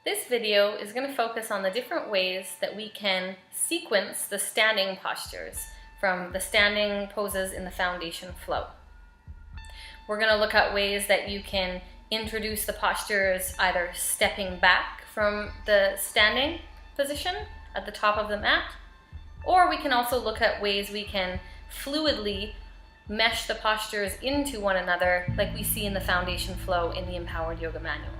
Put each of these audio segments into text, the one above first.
This video is going to focus on the different ways that we can sequence the standing postures from the standing poses in the foundation flow. We're going to look at ways that you can introduce the postures either stepping back from the standing position at the top of the mat, or we can also look at ways we can fluidly mesh the postures into one another like we see in the foundation flow in the Empowered Yoga Manual.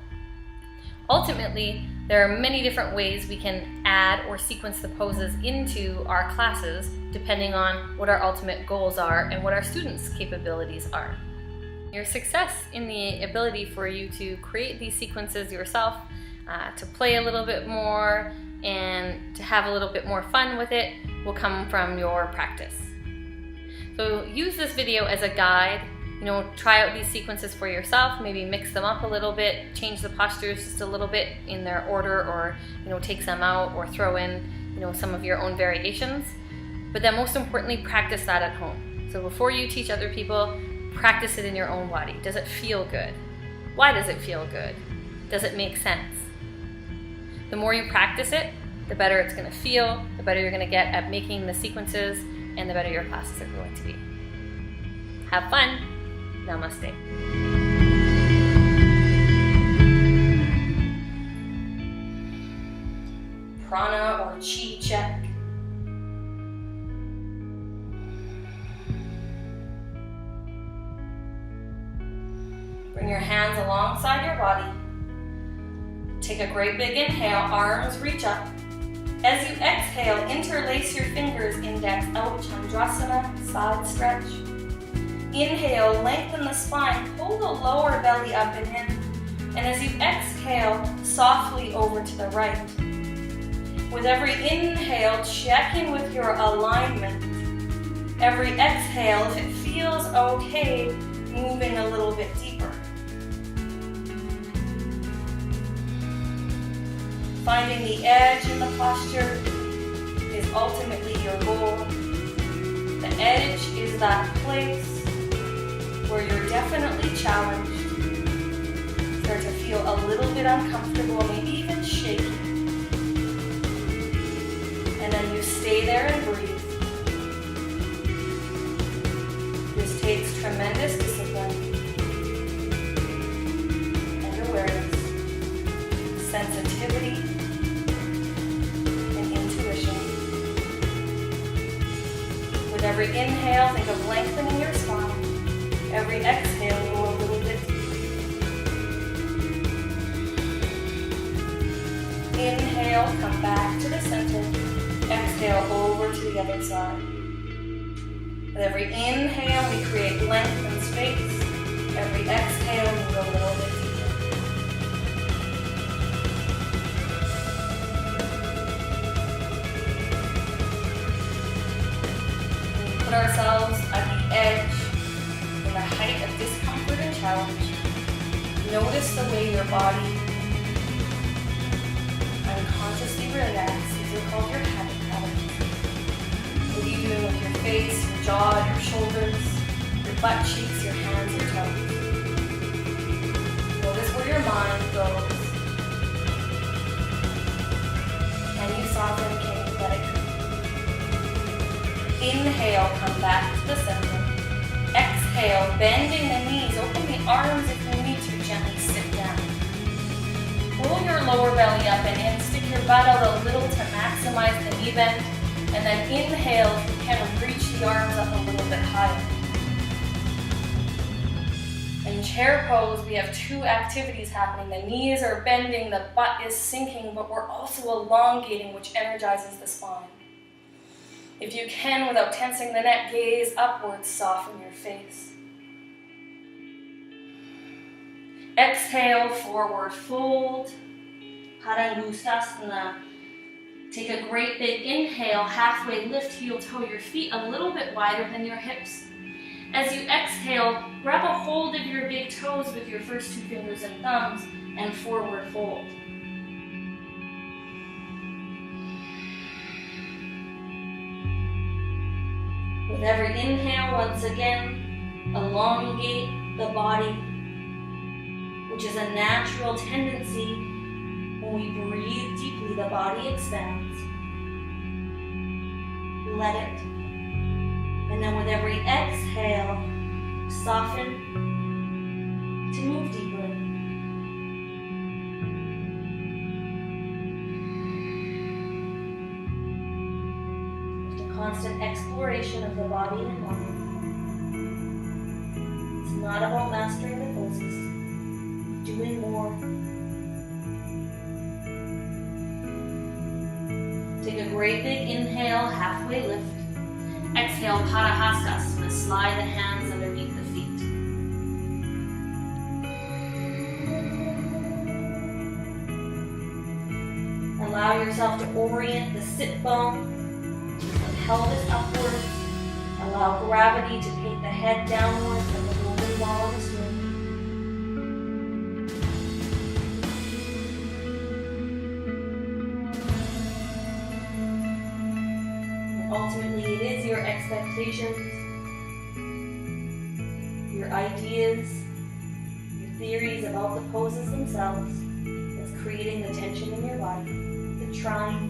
Ultimately, there are many different ways we can add or sequence the poses into our classes depending on what our ultimate goals are and what our students' capabilities are. Your success in the ability for you to create these sequences yourself, to play a little bit more and to have a little bit more fun with it will come from your practice. So use this video as a guide. Try out these sequences for yourself, maybe mix them up a little bit, change the postures just a little bit in their order, or take some out or throw in some of your own variations. But then most importantly, practice that at home. So before you teach other people, practice it in your own body. Does it feel good? Why does it feel good? Does it make sense? The more you practice it, the better it's going to feel, the better you're going to get at making the sequences, and the better your classes are going to be. Have fun! Namaste. Prana or Chi check. Bring your hands alongside your body. Take a great big inhale, arms reach up. As you exhale, interlace your fingers, index out, Chandrasana, side stretch. Inhale, lengthen the spine, pull the lower belly up and in. And as you exhale, softly over to the right. With every inhale, check in with your alignment. Every exhale, if it feels okay, moving a little bit deeper. Finding the edge in the posture is ultimately your goal. The edge is that place where you're definitely challenged, start to feel a little bit uncomfortable, maybe even shaky. And then you stay there and breathe. This takes tremendous discipline and awareness, sensitivity, and intuition. With every inhale, think of lengthening your spine. Every exhale, go a little bit deeper. Inhale, come back to the center. Exhale, over to the other side. With every inhale, we create length and space. Every exhale, move a little bit deeper. We put ourselves at the edge, the height of discomfort and challenge. Notice the way your body unconsciously reacts. These are called your habit patterns. What are you doing with your face, your jaw, your shoulders, your butt cheeks, your hands, your toes? Notice where your mind goes. Can you soften? Can you let it go? Inhale, come back to the center. Exhale, bending the knees, open the arms if you need to, gently sit down. Pull your lower belly up and in, stick your butt out a little to maximize the knee bend, and then inhale if you can, reach the arms up a little bit higher. In chair pose, we have two activities happening. The knees are bending, the butt is sinking, but we're also elongating, which energizes the spine. If you can, without tensing the neck, gaze upwards, soften your face. Exhale, forward fold, Padangusthasana. Take a great big inhale, halfway lift, heel toe your feet a little bit wider than your hips. As you exhale, grab a hold of your big toes with your first two fingers and thumbs and forward fold. With every inhale, once again, elongate the body, which is a natural tendency When we breathe deeply, the body expands. Let it. And then with every exhale, soften to move deeper. With the constant exploration of the body and mind. It's not about mastering the poses, doing more. Take a great big inhale, halfway lift. Exhale, Padahastasana, slide the hands underneath the feet. Allow yourself to orient the sit bone, the pelvis upwards. Allow gravity to take the head downwards and the golden ball of the swing. Ultimately, it is your expectations, your ideas, your theories about the poses themselves that's creating the tension in your body, the trying.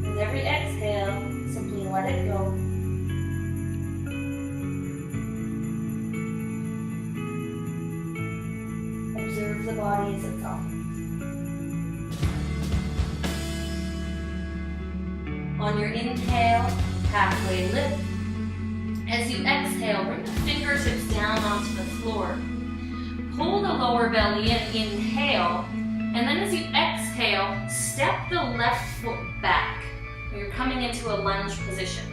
With every exhale, simply let it go. Observe the body as it softens. On your inhale, halfway lift. As you exhale, bring the fingertips down onto the floor. Pull the lower belly in, inhale, and then as you exhale, step the left foot back. You're coming into a lunge position.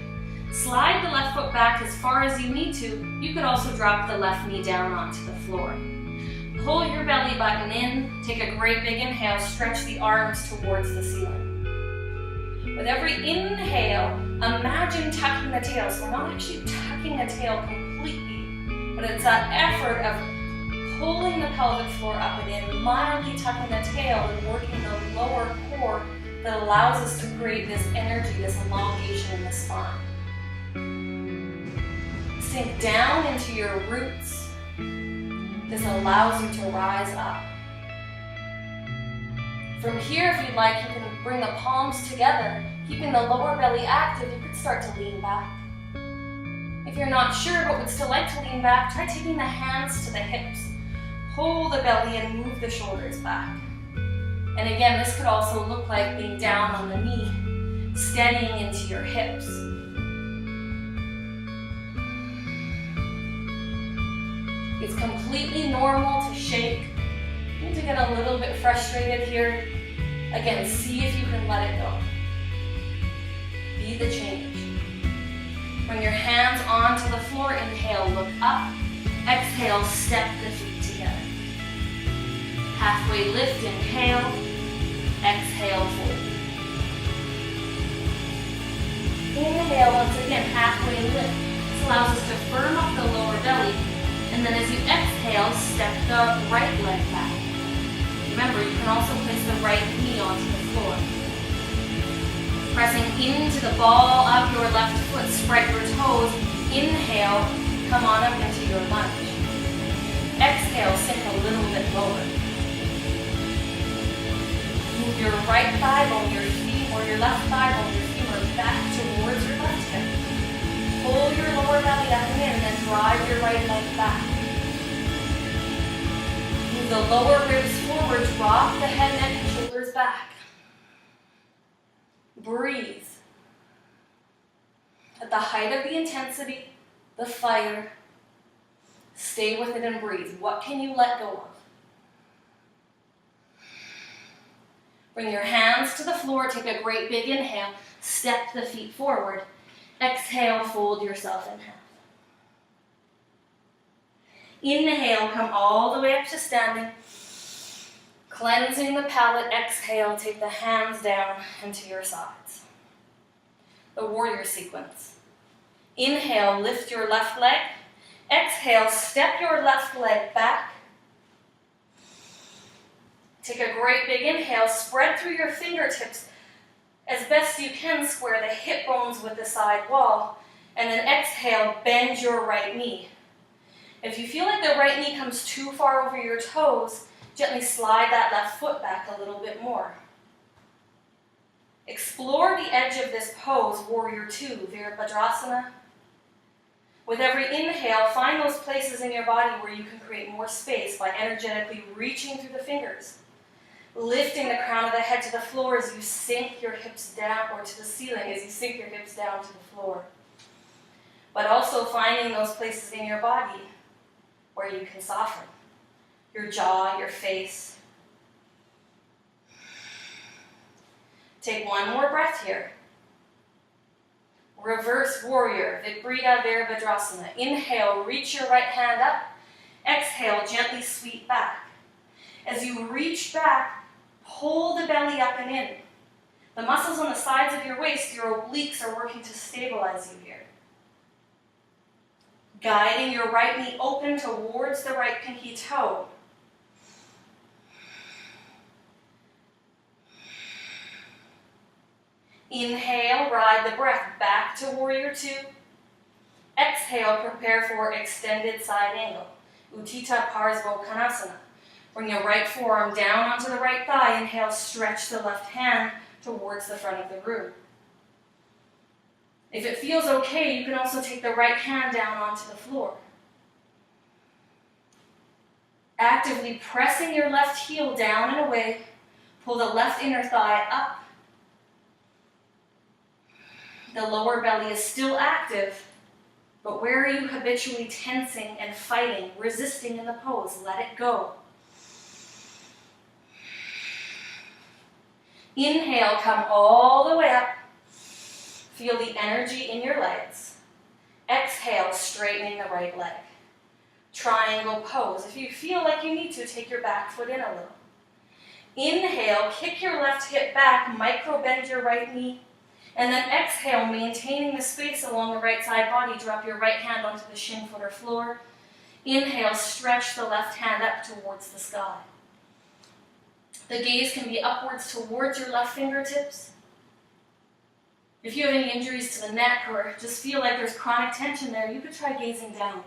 Slide the left foot back as far as you need to. You could also drop the left knee down onto the floor. Pull your belly button in, take a great big inhale, stretch the arms towards the ceiling. With every inhale, imagine tucking the tail. So we're not actually tucking the tail completely, but it's that effort of pulling the pelvic floor up and in, mildly tucking the tail and working the lower core that allows us to create this energy, this elongation in the spine. Sink down into your roots. This allows you to rise up. From here, if you'd like, you can bring the palms together, keeping the lower belly active. You could start to lean back. If you're not sure but would still like to lean back, try taking the hands to the hips. Pull the belly and move the shoulders back. And again, this could also look like being down on the knee, steadying into your hips. It's completely normal to shake. You need to get a little bit frustrated here. Again, see if you can let it go. Be the change. Bring your hands onto the floor. Inhale, look up. Exhale, step the feet together. Halfway lift, inhale. Exhale, fold. Inhale, once again, halfway lift. This allows us to firm up the lower belly. And then as you exhale, step the right leg back. Remember, you can also place the right knee onto the floor. Pressing into the ball of your left foot, spread your toes. Inhale, come on up into your lunge. Exhale, sink a little bit lower. Move your right thigh bone, your femur, or your left thigh bone, your femur back towards your left hip. Pull your lower belly up and in, then drive your right leg back. Move the lower ribs forward, drop the head, neck, and shoulders back. Breathe. At the height of the intensity, the fire, stay with it and breathe. What can you let go of? Bring your hands to the floor, take a great big inhale, step the feet forward. Exhale, fold yourself in half. Inhale, come all the way up to standing. Cleansing the palate, exhale, take the hands down into your sides. The warrior sequence. Inhale, lift your left leg. Exhale, step your left leg back. Take a great big inhale, spread through your fingertips. As best you can, square the hip bones with the side wall. And then exhale, bend your right knee. If you feel like the right knee comes too far over your toes, gently slide that left foot back a little bit more. Explore the edge of this pose, Warrior Two, Virabhadrasana. With every inhale, find those places in your body where you can create more space by energetically reaching through the fingers, lifting the crown of the head to the floor as you sink your hips down, or to the ceiling as you sink your hips down to the floor. But also finding those places in your body where you can soften. Your jaw, your face. Take one more breath here. Reverse warrior, Viparita Virabhadrasana. Inhale, reach your right hand up. Exhale, gently sweep back. As you reach back, pull the belly up and in. The muscles on the sides of your waist, your obliques, are working to stabilize you here. Guiding your right knee open towards the right pinky toe. Inhale, ride the breath back to Warrior Two. Exhale, prepare for extended side angle, Utthita Parsvottanasana. Bring your right forearm down onto the right thigh. Inhale, stretch the left hand towards the front of the room. If it feels okay, you can also take the right hand down onto the floor. Actively pressing your left heel down and away, pull the left inner thigh up. The lower belly is still active, but where are you habitually tensing and fighting, resisting in the pose? Let it go. Inhale, come all the way up. Feel the energy in your legs. Exhale, straightening the right leg. Triangle pose. If you feel like you need to, take your back foot in a little. Inhale, kick your left hip back, micro bend your right knee. And then exhale, maintaining the space along the right side body, drop your right hand onto the shin, foot, or floor. Inhale, stretch the left hand up towards the sky. The gaze can be upwards towards your left fingertips. If you have any injuries to the neck or just feel like there's chronic tension there, you could try gazing down.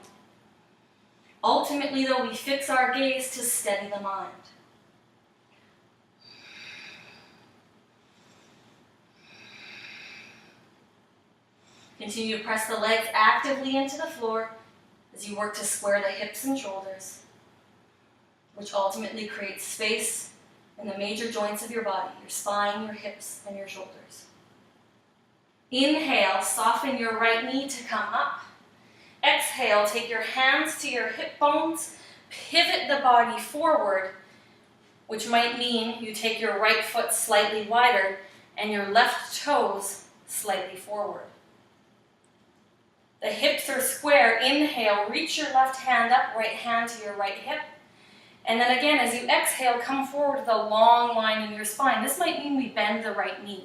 Ultimately, though, we fix our gaze to steady the mind. Continue to press the legs actively into the floor as you work to square the hips and shoulders, which ultimately creates space in the major joints of your body, your spine, your hips, and your shoulders. Inhale, soften your right knee to come up. Exhale, take your hands to your hip bones, pivot the body forward, which might mean you take your right foot slightly wider and your left toes slightly forward. The hips are square. Inhale, reach your left hand up, right hand to your right hip. And then again, as you exhale, come forward with a long line in your spine. This might mean we bend the right knee.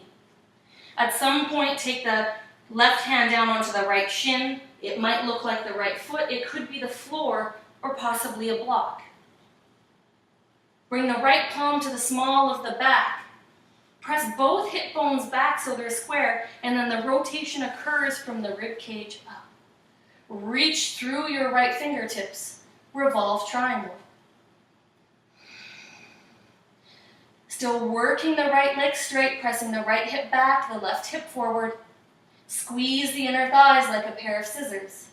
At some point, take the left hand down onto the right shin. It might look like the right foot. It could be the floor or possibly a block. Bring the right palm to the small of the back. Press both hip bones back so they're square, and then the rotation occurs from the rib cage up. Reach through your right fingertips. Revolve triangle. Still working the right leg straight, pressing the right hip back, the left hip forward. Squeeze the inner thighs like a pair of scissors.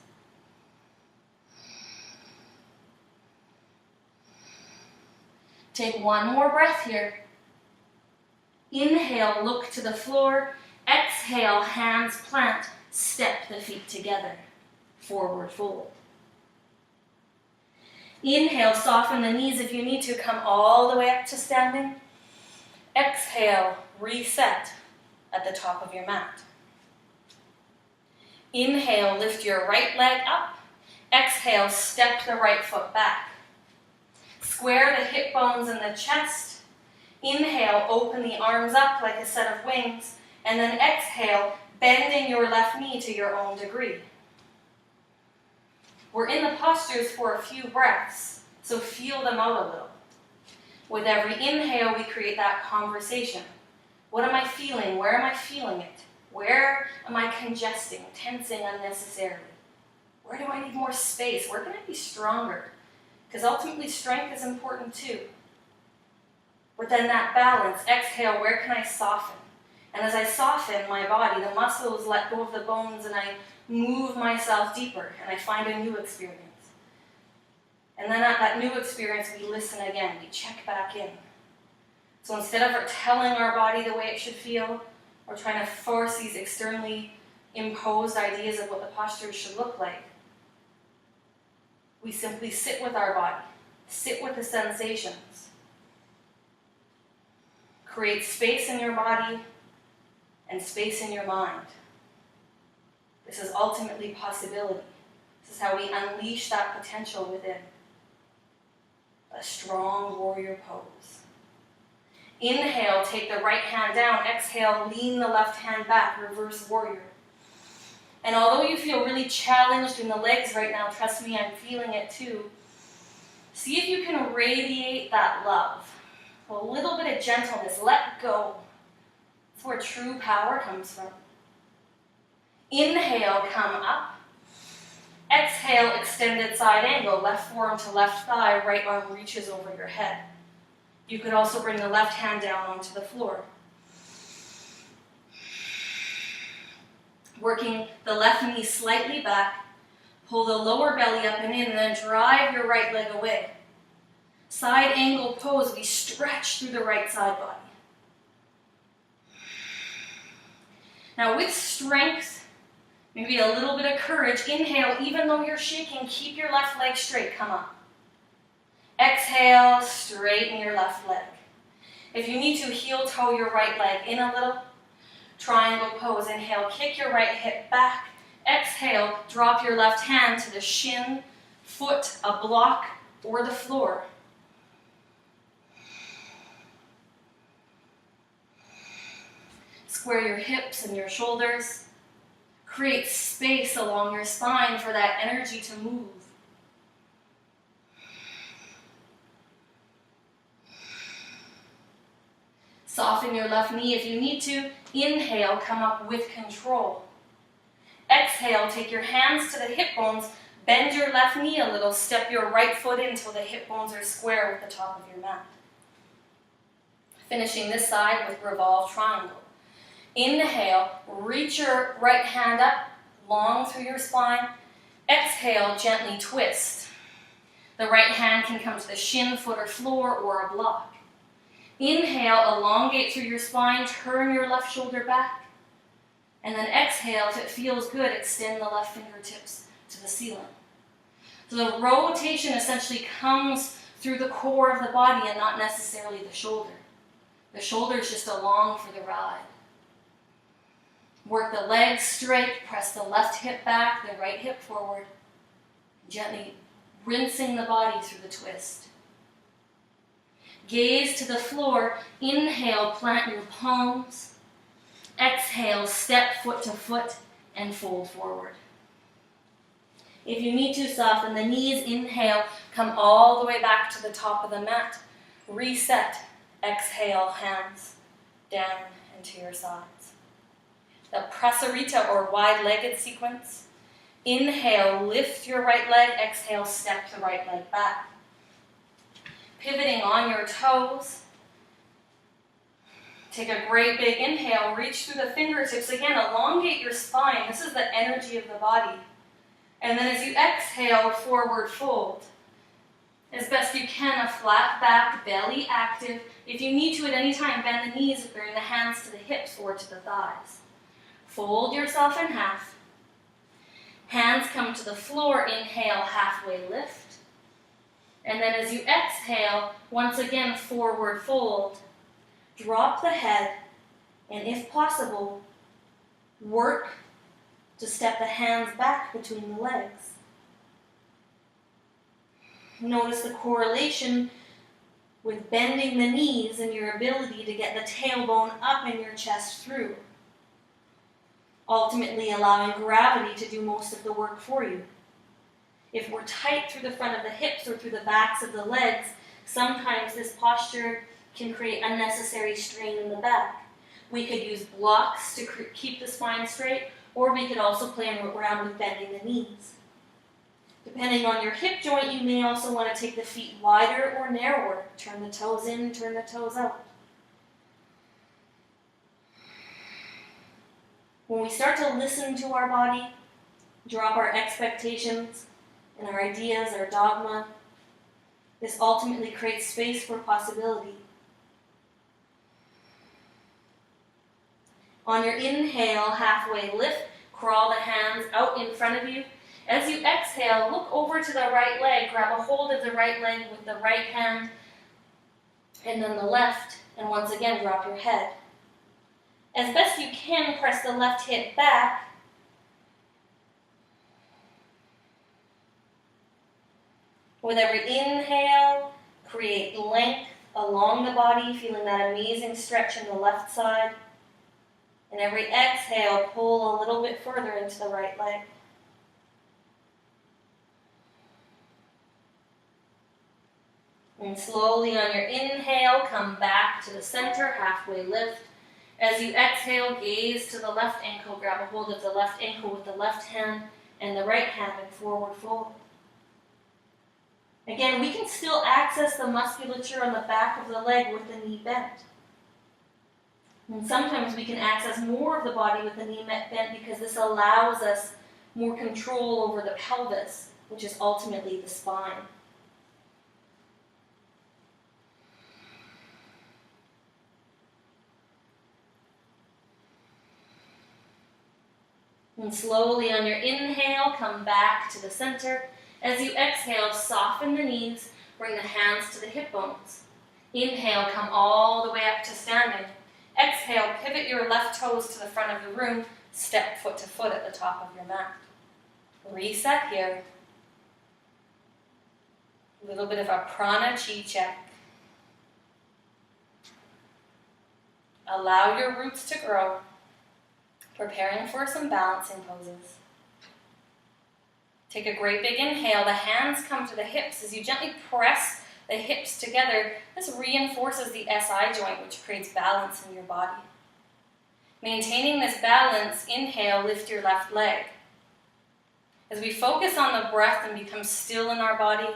Take one more breath here. Inhale, look to the floor. Exhale, hands plant. Step the feet together. Forward fold. Inhale, soften the knees if you need to. Come all the way up to standing. Exhale, reset at the top of your mat. Inhale, lift your right leg up. Exhale, step the right foot back. Square the hip bones in the chest. Inhale, open the arms up like a set of wings. And then exhale, bending your left knee to your own degree. We're in the postures for a few breaths, so feel them out a little. With every inhale, we create that conversation. What am I feeling? Where am I feeling it? Where am I congesting, tensing unnecessarily? Where do I need more space? Where can I be stronger? Because ultimately strength is important too. But then that balance, exhale, where can I soften? And as I soften my body, the muscles let go of the bones and I move myself deeper and I find a new experience. And then at that new experience, we listen again, we check back in. So instead of telling our body the way it should feel, or trying to force these externally imposed ideas of what the posture should look like, we simply sit with our body, sit with the sensations, create space in your body and space in your mind. This is ultimately possibility. This is how we unleash that potential within. A strong warrior pose. Inhale, take the right hand down. Exhale, lean the left hand back, reverse warrior. And although you feel really challenged in the legs right now, trust me, I'm feeling it too. See if you can radiate that love. A little bit of gentleness, let go. That's where true power comes from. Inhale, come up. Exhale, extended side angle, left forearm to left thigh, right arm reaches over your head. You could also bring the left hand down onto the floor. Working the left knee slightly back, pull the lower belly up and in, and then drive your right leg away. Side angle pose, we stretch through the right side body. Now with strength, maybe a little bit of courage, inhale, even though you're shaking, keep your left leg straight, come up. Exhale, straighten your left leg. If you need to, heel toe your right leg in a little. Triangle pose, inhale, kick your right hip back. Exhale, drop your left hand to the shin, foot, a block, or the floor. Square your hips and your shoulders. Create space along your spine for that energy to move. Soften your left knee if you need to. Inhale, come up with control. Exhale, take your hands to the hip bones, bend your left knee a little, step your right foot in until the hip bones are square with the top of your mat. Finishing this side with revolve triangle. Inhale, reach your right hand up, long through your spine. Exhale, gently twist. The right hand can come to the shin, foot, or floor, or a block. Inhale, elongate through your spine, turn your left shoulder back. And then exhale, if it feels good, extend the left fingertips to the ceiling. So the rotation essentially comes through the core of the body and not necessarily the shoulder. The shoulder is just along for the ride. Work the legs straight, press the left hip back, the right hip forward, gently rinsing the body through the twist. Gaze to the floor, inhale, plant your palms. Exhale, step foot to foot and fold forward. If you need to, soften the knees, inhale, come all the way back to the top of the mat. Reset, exhale, hands down and to your sides. The Prasarita or wide-legged sequence. Inhale, lift your right leg. Exhale, step the right leg back. Pivoting on your toes. Take a great big inhale. Reach through the fingertips. Again, elongate your spine. This is the energy of the body. And then as you exhale, forward fold. As best you can, a flat back, belly active. If you need to at any time, bend the knees, bring the hands to the hips or to the thighs. Fold yourself in half. Hands come to the floor. Inhale, halfway lift. And then as you exhale, once again, forward fold. Drop the head, and if possible, work to step the hands back between the legs. Notice the correlation with bending the knees and your ability to get the tailbone up in your chest through. Ultimately allowing gravity to do most of the work for you. If we're tight through the front of the hips or through the backs of the legs, sometimes this posture can create unnecessary strain in the back. We could use blocks to keep the spine straight, or we could also play around with bending the knees. Depending on your hip joint, you may also want to take the feet wider or narrower. Turn the toes in, turn the toes out. When we start to listen to our body, drop our expectations and our ideas, our dogma, this ultimately creates space for possibility. On your inhale, halfway lift, crawl the hands out in front of you. As you exhale, look over to the right leg, grab a hold of the right leg with the right hand, and then the left, and once again drop your head. As best you can, press the left hip back. With every inhale, create length along the body, feeling that amazing stretch in the left side. And every exhale, pull a little bit further into the right leg. And slowly on your inhale, come back to the center, halfway lift. As you exhale, gaze to the left ankle, grab a hold of the left ankle with the left hand and the right hand and forward fold. Again, we can still access the musculature on the back of the leg with the knee bent. And sometimes we can access more of the body with the knee bent because this allows us more control over the pelvis, which is ultimately the spine. And slowly on your inhale, come back to the center. As you exhale, soften the knees, bring the hands to the hip bones. Inhale, come all the way up to standing. Exhale, pivot your left toes to the front of the room, step foot to foot at the top of your mat. Reset here. A little bit of a prana chi check. Allow your roots to grow, preparing for some balancing poses. Take a great big inhale. The hands come to the hips. As you gently press the hips together, this reinforces the SI joint, which creates balance in your body. Maintaining this balance, inhale, lift your left leg. As we focus on the breath and become still in our body,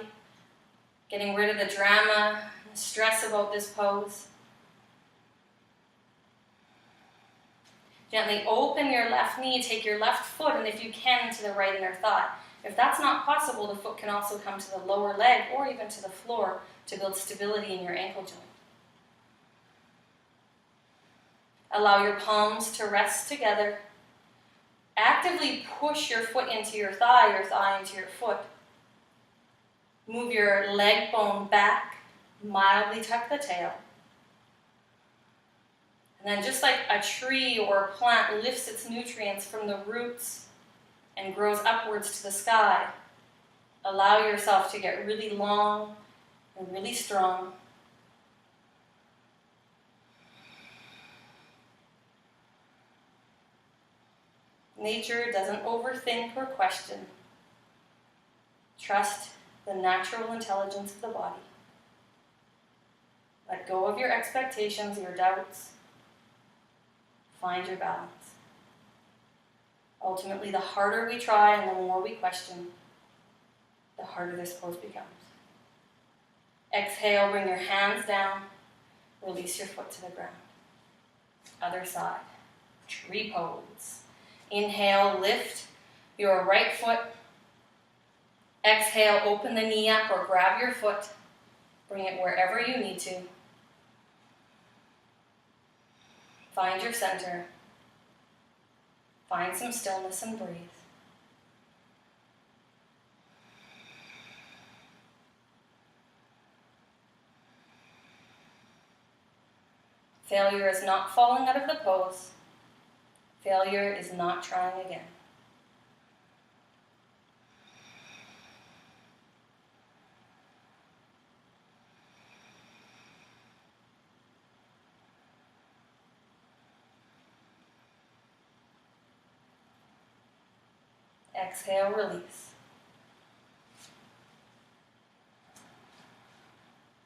getting rid of the drama, the stress about this pose, gently open your left knee, take your left foot, and if you can, to the right inner thigh. If that's not possible, the foot can also come to the lower leg or even to the floor to build stability in your ankle joint. Allow your palms to rest together. Actively push your foot into your thigh into your foot. Move your leg bone back, mildly tuck the tail. And then just like a tree or a plant lifts its nutrients from the roots and grows upwards to the sky, allow yourself to get really long and really strong. Nature doesn't overthink or question. Trust the natural intelligence of the body. Let go of your expectations, your doubts. Find your balance. Ultimately, the harder we try and the more we question, the harder this pose becomes. Exhale, bring your hands down. Release your foot to the ground. Other side. Tree pose. Inhale, lift your right foot. Exhale, open the knee up or grab your foot. Bring it wherever you need to. Find your center. Find some stillness and breathe. Failure is not falling out of the pose. Failure is not trying again. Exhale, release.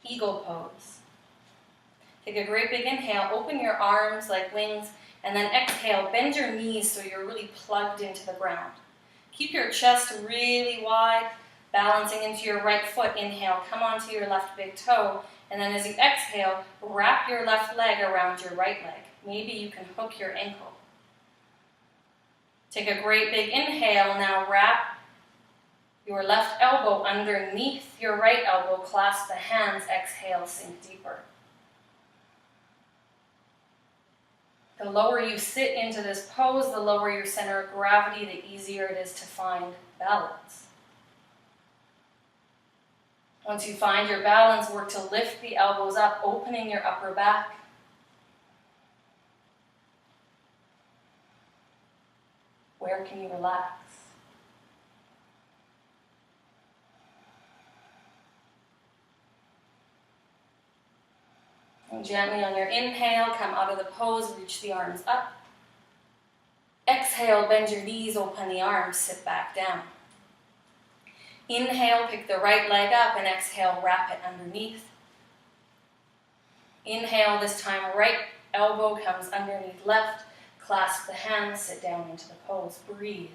Eagle pose. Take a great big inhale, open your arms like wings, and then exhale, bend your knees so you're really plugged into the ground. Keep your chest really wide, Balancing into your right foot, inhale, come onto your left big toe, and then as you exhale, wrap your left leg around your right leg. Maybe you can hook your ankle. Take a great big inhale, now wrap your left elbow underneath your right elbow, clasp the hands, exhale, sink deeper. The lower you sit into this pose, the lower your center of gravity, the easier it is to find balance. Once you find your balance, work to lift the elbows up, opening your upper back. Where can you relax? And gently on your inhale, come out of the pose, reach the arms up. Exhale, bend your knees, open the arms, sit back down. Inhale, pick the right leg up, and exhale, wrap it underneath. Inhale, this time right elbow comes underneath left, clasp the hands, sit down into the pose, breathe.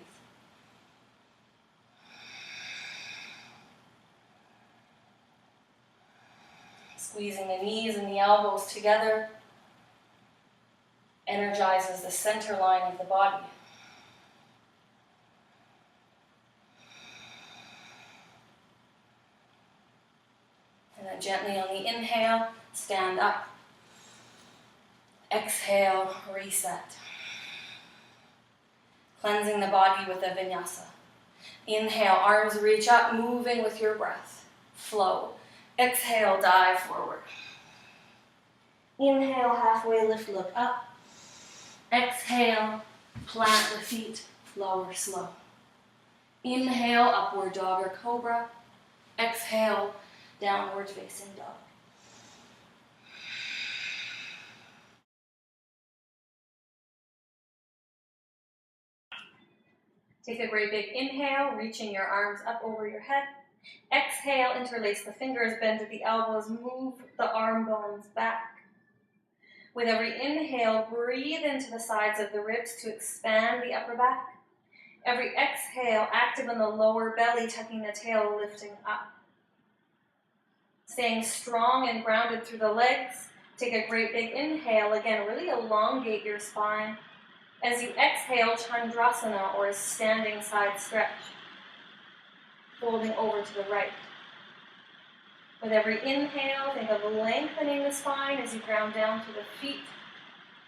Squeezing the knees and the elbows together energizes the center line of the body. And then gently on the inhale, stand up. Exhale, reset. Cleansing the body with a vinyasa. Inhale, arms reach up, moving with your breath. Flow. Exhale, dive forward. Inhale, halfway lift, look up. Exhale, plant the feet, lower slow. Inhale, upward dog or cobra. Exhale, downward facing dog. Take a great big inhale, reaching your arms up over your head. Exhale, interlace the fingers, bend at the elbows, move the arm bones back. With every inhale, breathe into the sides of the ribs to expand the upper back. Every exhale, active in the lower belly, tucking the tail, lifting up. Staying strong and grounded through the legs. Take a great big inhale. Again, really elongate your spine. As you exhale, Chandrasana, or a standing side stretch. Folding over to the right. With every inhale, think of lengthening the spine as you ground down to the feet.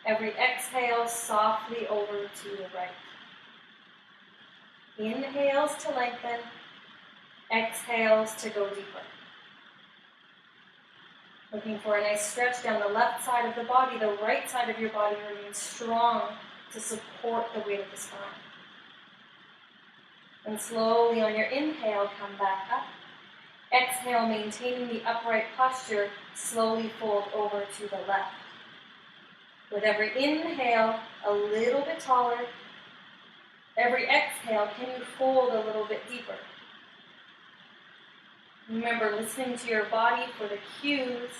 Every exhale, softly over to the right. Inhales to lengthen. Exhales to go deeper. Looking for a nice stretch down the left side of the body. The right side of your body remains strong to support the weight of the spine. And slowly on your inhale, come back up. Exhale, maintaining the upright posture, slowly fold over to the left. With every inhale, a little bit taller. Every exhale, can you fold a little bit deeper? Remember, listening to your body for the cues.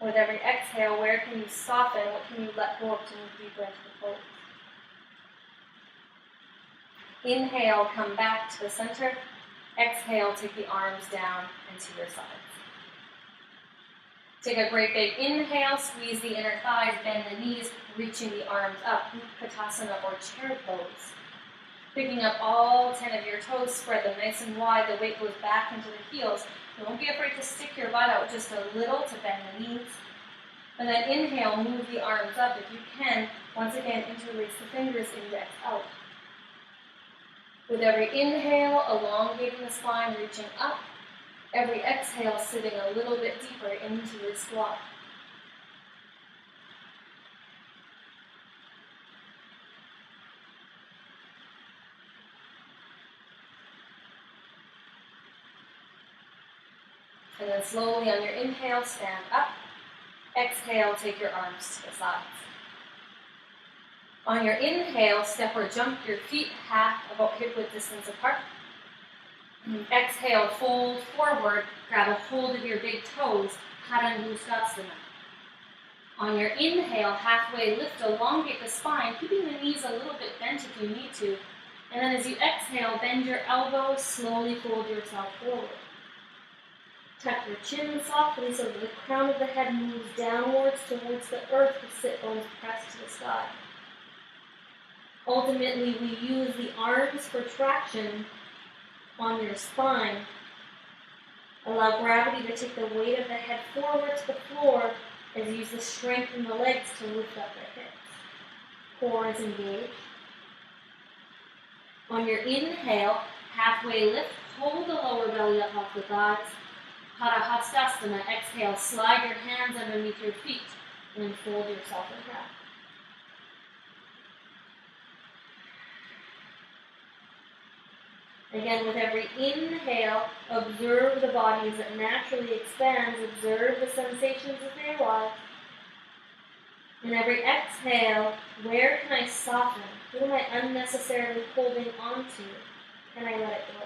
With every exhale, where can you soften? What can you let go of to move deeper into the pose? Inhale, come back to the center. Exhale, take the arms down and to your sides. Take a great big inhale, squeeze the inner thighs, bend the knees, reaching the arms up, Utkatasana or chair pose. Picking up all 10 of your toes, spread them nice and wide, the weight goes back into the heels. Don't be afraid to stick your butt out just a little to bend the knees. And then inhale, move the arms up if you can. Once again, interlace the fingers, index out. With every inhale, elongating the spine, reaching up. Every exhale, sitting a little bit deeper into your squat. And then slowly on your inhale, stand up. Exhale, take your arms to the sides. On your inhale, step or jump your feet half, about hip-width distance apart. Exhale, fold forward, grab a hold of your big toes, Padangusthasana. On your inhale, halfway lift, elongate the spine, keeping the knees a little bit bent if you need to. And then as you exhale, bend your elbows, slowly fold yourself forward. Tuck your chin softly so that the crown of the head moves downwards towards the earth with sit bones pressed to the sky. Ultimately, we use the arms for traction on your spine. Allow gravity to take the weight of the head forward to the floor as you use the strength in the legs to lift up the hips. Core is engaged. On your inhale, halfway lift, hold the lower belly up off the thighs. Padahastasana, exhale, slide your hands underneath your feet and fold yourself in half. Again, with every inhale, observe the body as it naturally expands. Observe the sensations as they arise. And every exhale, where can I soften? What am I unnecessarily holding on to? Can I let it go?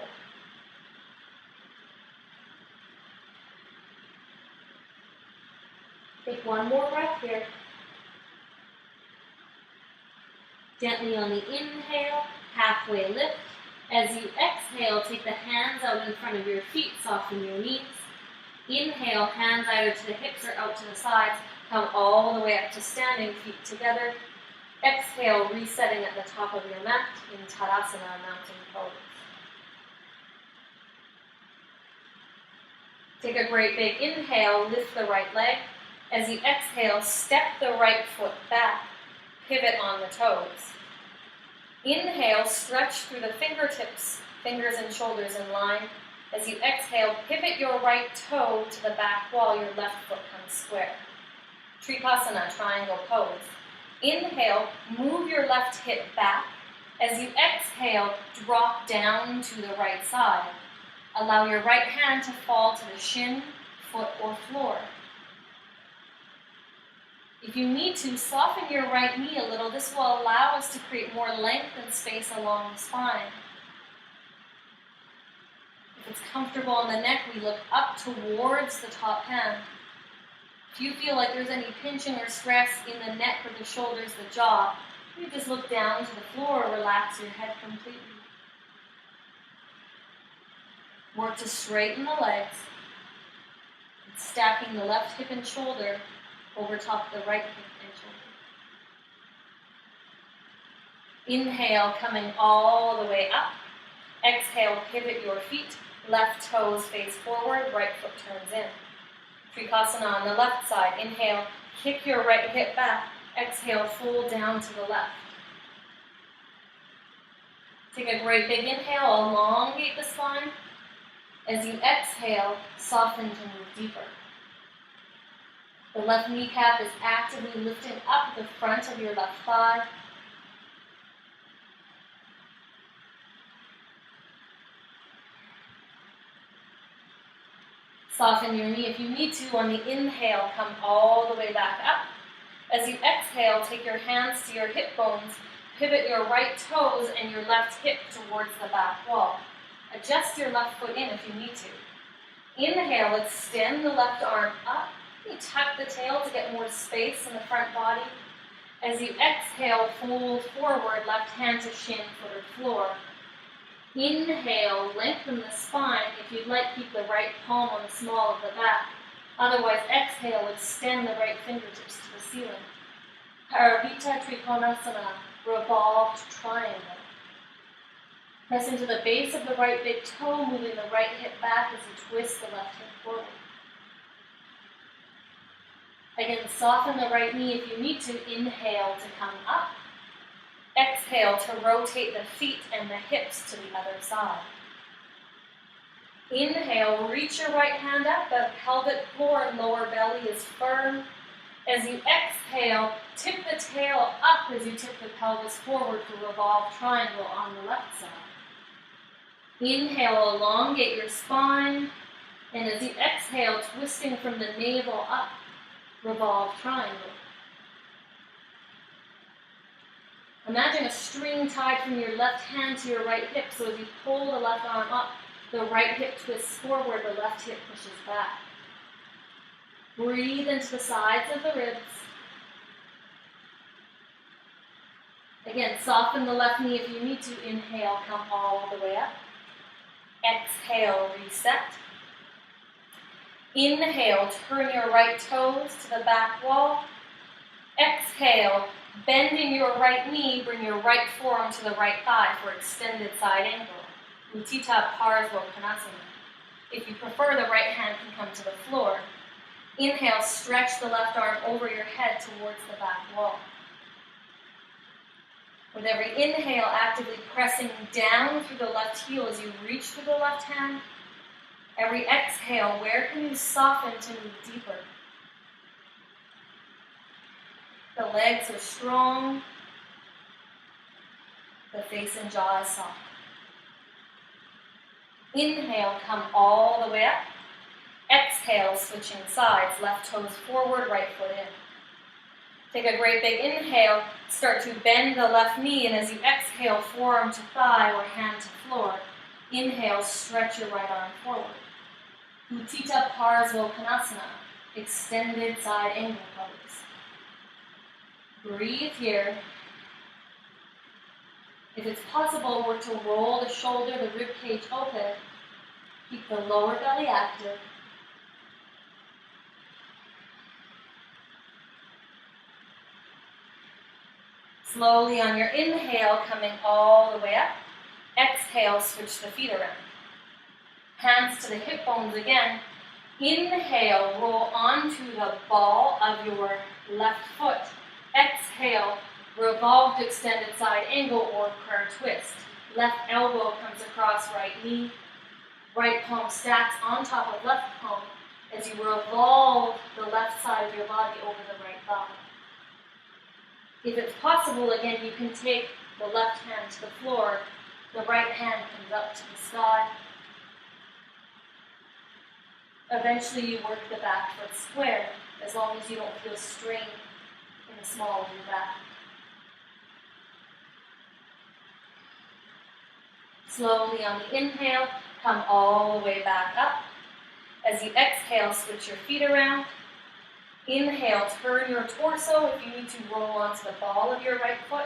Take one more breath here. Gently on the inhale, halfway lift. As you exhale, take the hands out in front of your feet, soften your knees. Inhale, hands either to the hips or out to the sides. Come all the way up to standing, feet together. Exhale, resetting at the top of your mat in Tadasana, mountain pose. Take a great big inhale, lift the right leg. As you exhale, step the right foot back, pivot on the toes. Inhale, stretch through the fingertips, fingers and shoulders in line. As you exhale, pivot your right toe to the back wall, your left foot comes square. Trikonasana, triangle pose. Inhale, move your left hip back. As you exhale, drop down to the right side. Allow your right hand to fall to the shin, foot, or floor. If you need to, soften your right knee a little. This will allow us to create more length and space along the spine. If it's comfortable on the neck, we look up towards the top hand. If you feel like there's any pinching or stress in the neck or the shoulders, the jaw, you just look down to the floor or relax your head completely. Work to straighten the legs, stacking the left hip and shoulder over top of the right hip and shoulder. Inhale, coming all the way up. Exhale, pivot your feet. Left toes face forward, right foot turns in. Trikonasana on the left side. Inhale, kick your right hip back. Exhale, fold down to the left. Take a great big inhale, elongate the spine. As you exhale, soften to move deeper. The left kneecap is actively lifting up the front of your left thigh. Soften your knee if you need to. On the inhale, come all the way back up. As you exhale, take your hands to your hip bones. Pivot your right toes and your left hip towards the back wall. Adjust your left foot in if you need to. Inhale, extend the left arm up. You tuck the tail to get more space in the front body. As you exhale, fold forward, left hand to shin, foot, or floor. Inhale, lengthen the spine. If you'd like, keep the right palm on the small of the back. Otherwise, exhale, extend the right fingertips to the ceiling. Parivrtta Trikonasana, revolved triangle. Press into the base of the right big toe, moving the right hip back as you twist the left hip forward. Again, soften the right knee if you need to. Inhale to come up. Exhale to rotate the feet and the hips to the other side. Inhale, reach your right hand up. The pelvic floor and lower belly is firm. As you exhale, tip the tail up as you tip the pelvis forward for revolved triangle on the left side. Inhale, elongate your spine. And as you exhale, twisting from the navel up, revolved triangle. Imagine a string tied from your left hand to your right hip, so as you pull the left arm up, the right hip twists forward, the left hip pushes back. Breathe into the sides of the ribs. Again, soften the left knee if you need to. Inhale, come all the way up. Exhale, reset. Inhale, turn your right toes to the back wall. Exhale, bending your right knee, bring your right forearm to the right thigh for extended side angle. Utthita Parsvottanasana. If you prefer, the right hand can come to the floor. Inhale, stretch the left arm over your head towards the back wall. With every inhale, actively pressing down through the left heel as you reach through the left hand. Every exhale, where can you soften to move deeper? The legs are strong. The face and jaw is soft. Inhale, come all the way up. Exhale, switching sides, left toes forward, right foot in. Take a great big inhale, start to bend the left knee, and as you exhale, forearm to thigh or hand to floor. Inhale, stretch your right arm forward. Utthita Parsvottanasana, extended side angle pose. Breathe here. If it's possible, work to roll the shoulder, the rib cage open. Keep the lower belly active. Slowly on your inhale, coming all the way up. Exhale, switch the feet around. Hands to the hip bones again. Inhale, roll onto the ball of your left foot. Exhale, revolved extended side angle or prayer twist. Left elbow comes across right knee. Right palm stacks on top of left palm as you revolve the left side of your body over the right thigh. If it's possible, again, you can take the left hand to the floor. The right hand comes up to the sky. Eventually, you work the back foot square, as long as you don't feel strain in the small of your back. Slowly on the inhale, come all the way back up. As you exhale, switch your feet around. Inhale, turn your torso if you need to roll onto the ball of your right foot.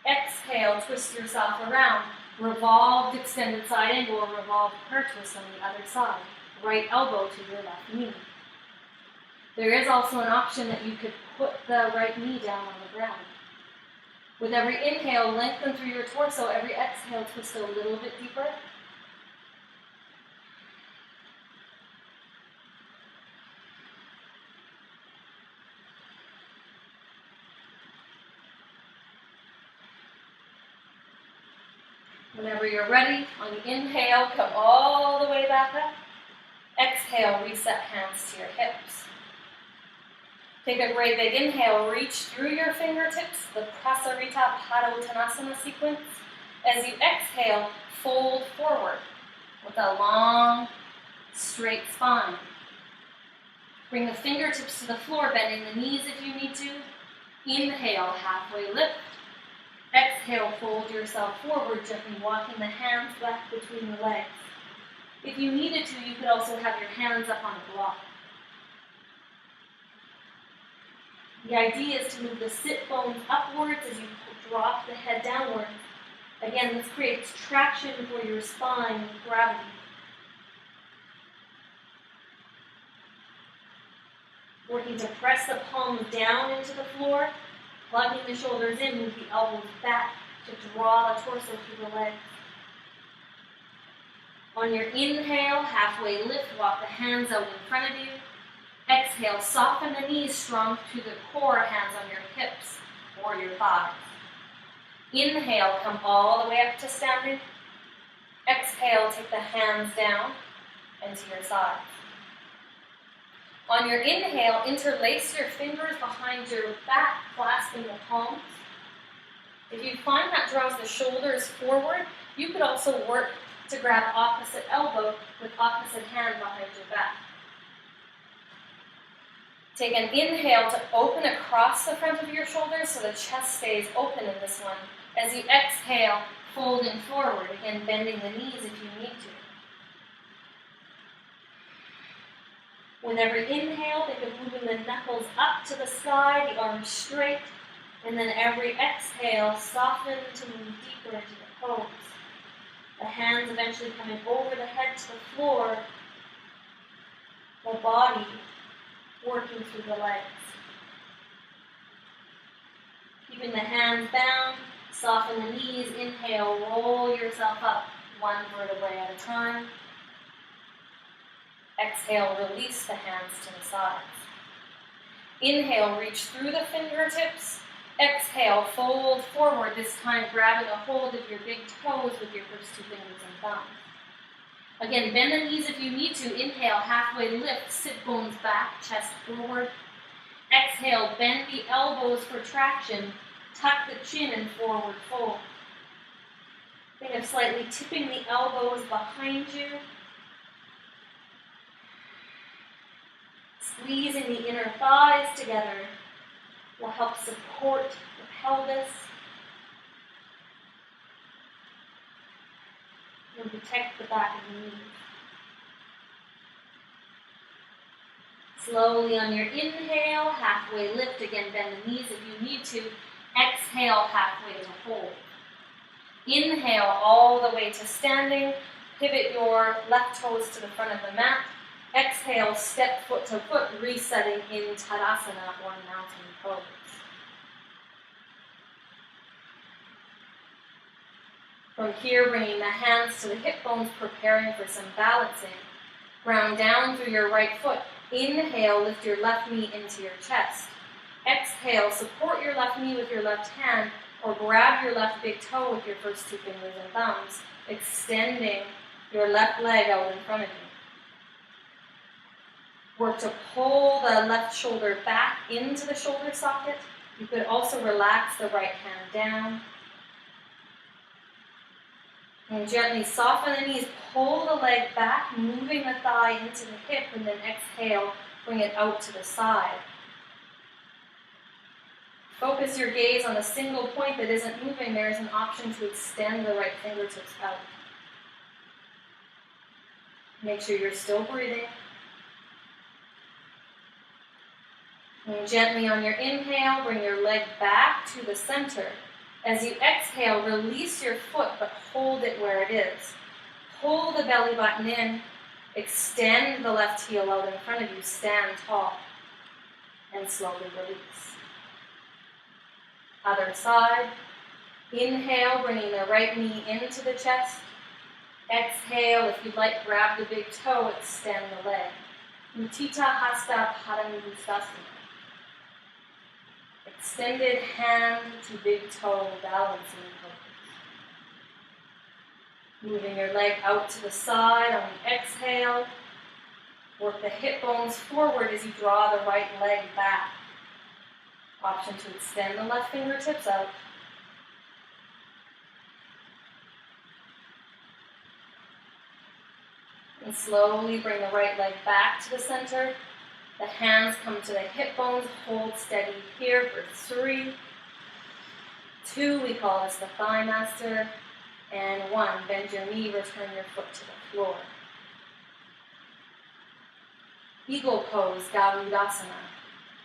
Exhale, twist yourself around. Revolved extended side angle or revolved prayer twist on the other side. Right elbow to your left knee. There is also an option that you could put the right knee down on the ground. With every inhale, lengthen through your torso. Every exhale, twist a little bit deeper. Whenever you're ready, on the inhale, come all the way back up. Exhale, reset hands to your hips. Take a great big inhale, reach through your fingertips, the Prasarita Padottanasana sequence. As you exhale, fold forward with a long, straight spine. Bring the fingertips to the floor, bending the knees if you need to. Inhale, halfway lift. Exhale, fold yourself forward, gently walking the hands back between the legs. If you needed to, you could also have your hands up on a block. The idea is to move the sit bones upwards as you drop the head downwards. Again, this creates traction for your spine with gravity. Working to press the palms down into the floor, plugging the shoulders in, move the elbows back to draw the torso through the legs. On your inhale, halfway lift, walk the hands out in front of you. Exhale, soften the knees, strong to the core, hands on your hips or your thighs. Inhale, come all the way up to standing. Exhale, take the hands down and to your sides. On your inhale, interlace your fingers behind your back, clasping the palms. If you find that draws the shoulders forward, you could also work to grab opposite elbow with opposite hand behind your back. Take an inhale to open across the front of your shoulders so the chest stays open in this one. As you exhale, folding forward, again bending the knees if you need to. With every inhale, think of moving the knuckles up to the sky, the arms straight. And then every exhale, soften to move deeper into the pose. The hands eventually coming over the head to the floor, the body working through the legs. Keeping the hands down, soften the knees, inhale, roll yourself up one vertebrae at a time. Exhale, release the hands to the sides. Inhale, reach through the fingertips. Exhale, fold forward, this time grabbing a hold of your big toes with your first two fingers and thumbs. Again, bend the knees if you need to. Inhale, halfway lift, sit bones back, chest forward. Exhale, bend the elbows for traction. Tuck the chin and forward fold. Think of slightly tipping the elbows behind you. Squeezing the inner thighs together will help support the pelvis and protect the back of the knees. Slowly on your inhale, halfway lift. Again, bend the knees if you need to. Exhale, halfway to hold. Inhale all the way to standing. Pivot your left toes to the front of the mat. Exhale, step foot to foot, resetting in Tadasana or mountain pose. From here, bringing the hands to the hip bones, preparing for some balancing. Ground down through your right foot. Inhale, lift your left knee into your chest. Exhale, support your left knee with your left hand or grab your left big toe with your first two fingers and thumbs, extending your left leg out in front of you. Work to pull the left shoulder back into the shoulder socket. You could also relax the right hand down. And gently soften the knees, pull the leg back, moving the thigh into the hip, and then exhale, bring it out to the side. Focus your gaze on a single point that isn't moving. There is an option to extend the right fingertips out. Make sure you're still breathing. And gently on your inhale, bring your leg back to the center. As you exhale, release your foot, but hold it where it is. Pull the belly button in, extend the left heel out in front of you, stand tall, and slowly release. Other side. Inhale, bringing the right knee into the chest. Exhale, if you'd like, grab the big toe, extend the leg. Mudita Hasta Padangusthasana. Extended hand to big toe, balancing pose. Moving your leg out to the side on the exhale. Work the hip bones forward as you draw the right leg back. Option to extend the left fingertips out. And slowly bring the right leg back to the center. The hands come to the hip bones. Hold steady here for 3, 2, we call this the thigh master, and 1, bend your knee, return your foot to the floor. Eagle pose, Garudasana.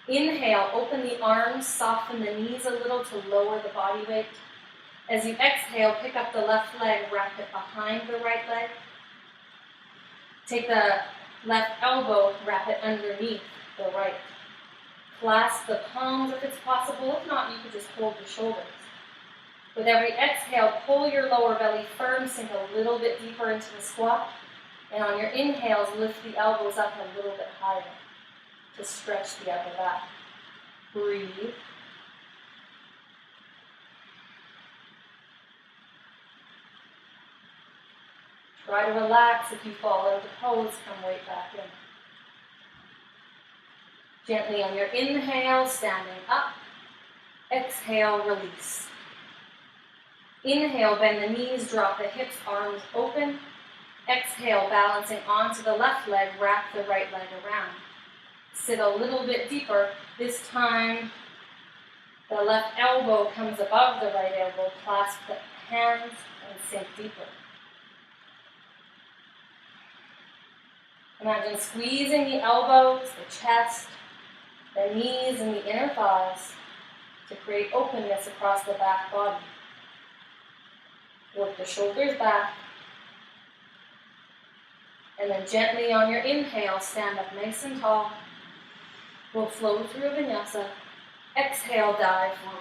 Inhale, open the arms, soften the knees a little to lower the body weight. As you exhale, pick up the left leg, wrap it behind the right leg. Take the left elbow, wrap it underneath the right. Clasp the palms if it's possible. If not, you could just hold the shoulders. With every exhale, pull your lower belly firm, sink a little bit deeper into the squat. And on your inhales, lift the elbows up a little bit higher to stretch the upper back. Breathe. Try to relax. If you fall out of pose, come right back in. Gently on your inhale, standing up. Exhale, release. Inhale, bend the knees, drop the hips, arms open. Exhale, balancing onto the left leg, wrap the right leg around. Sit a little bit deeper. This time, the left elbow comes above the right elbow. Clasp the hands and sink deeper. Imagine squeezing the elbows, the chest, the knees, and the inner thighs. to create openness across the back body. Work the shoulders back. And then gently on your inhale, stand up nice and tall. We'll flow through a vinyasa. Exhale, dive forward.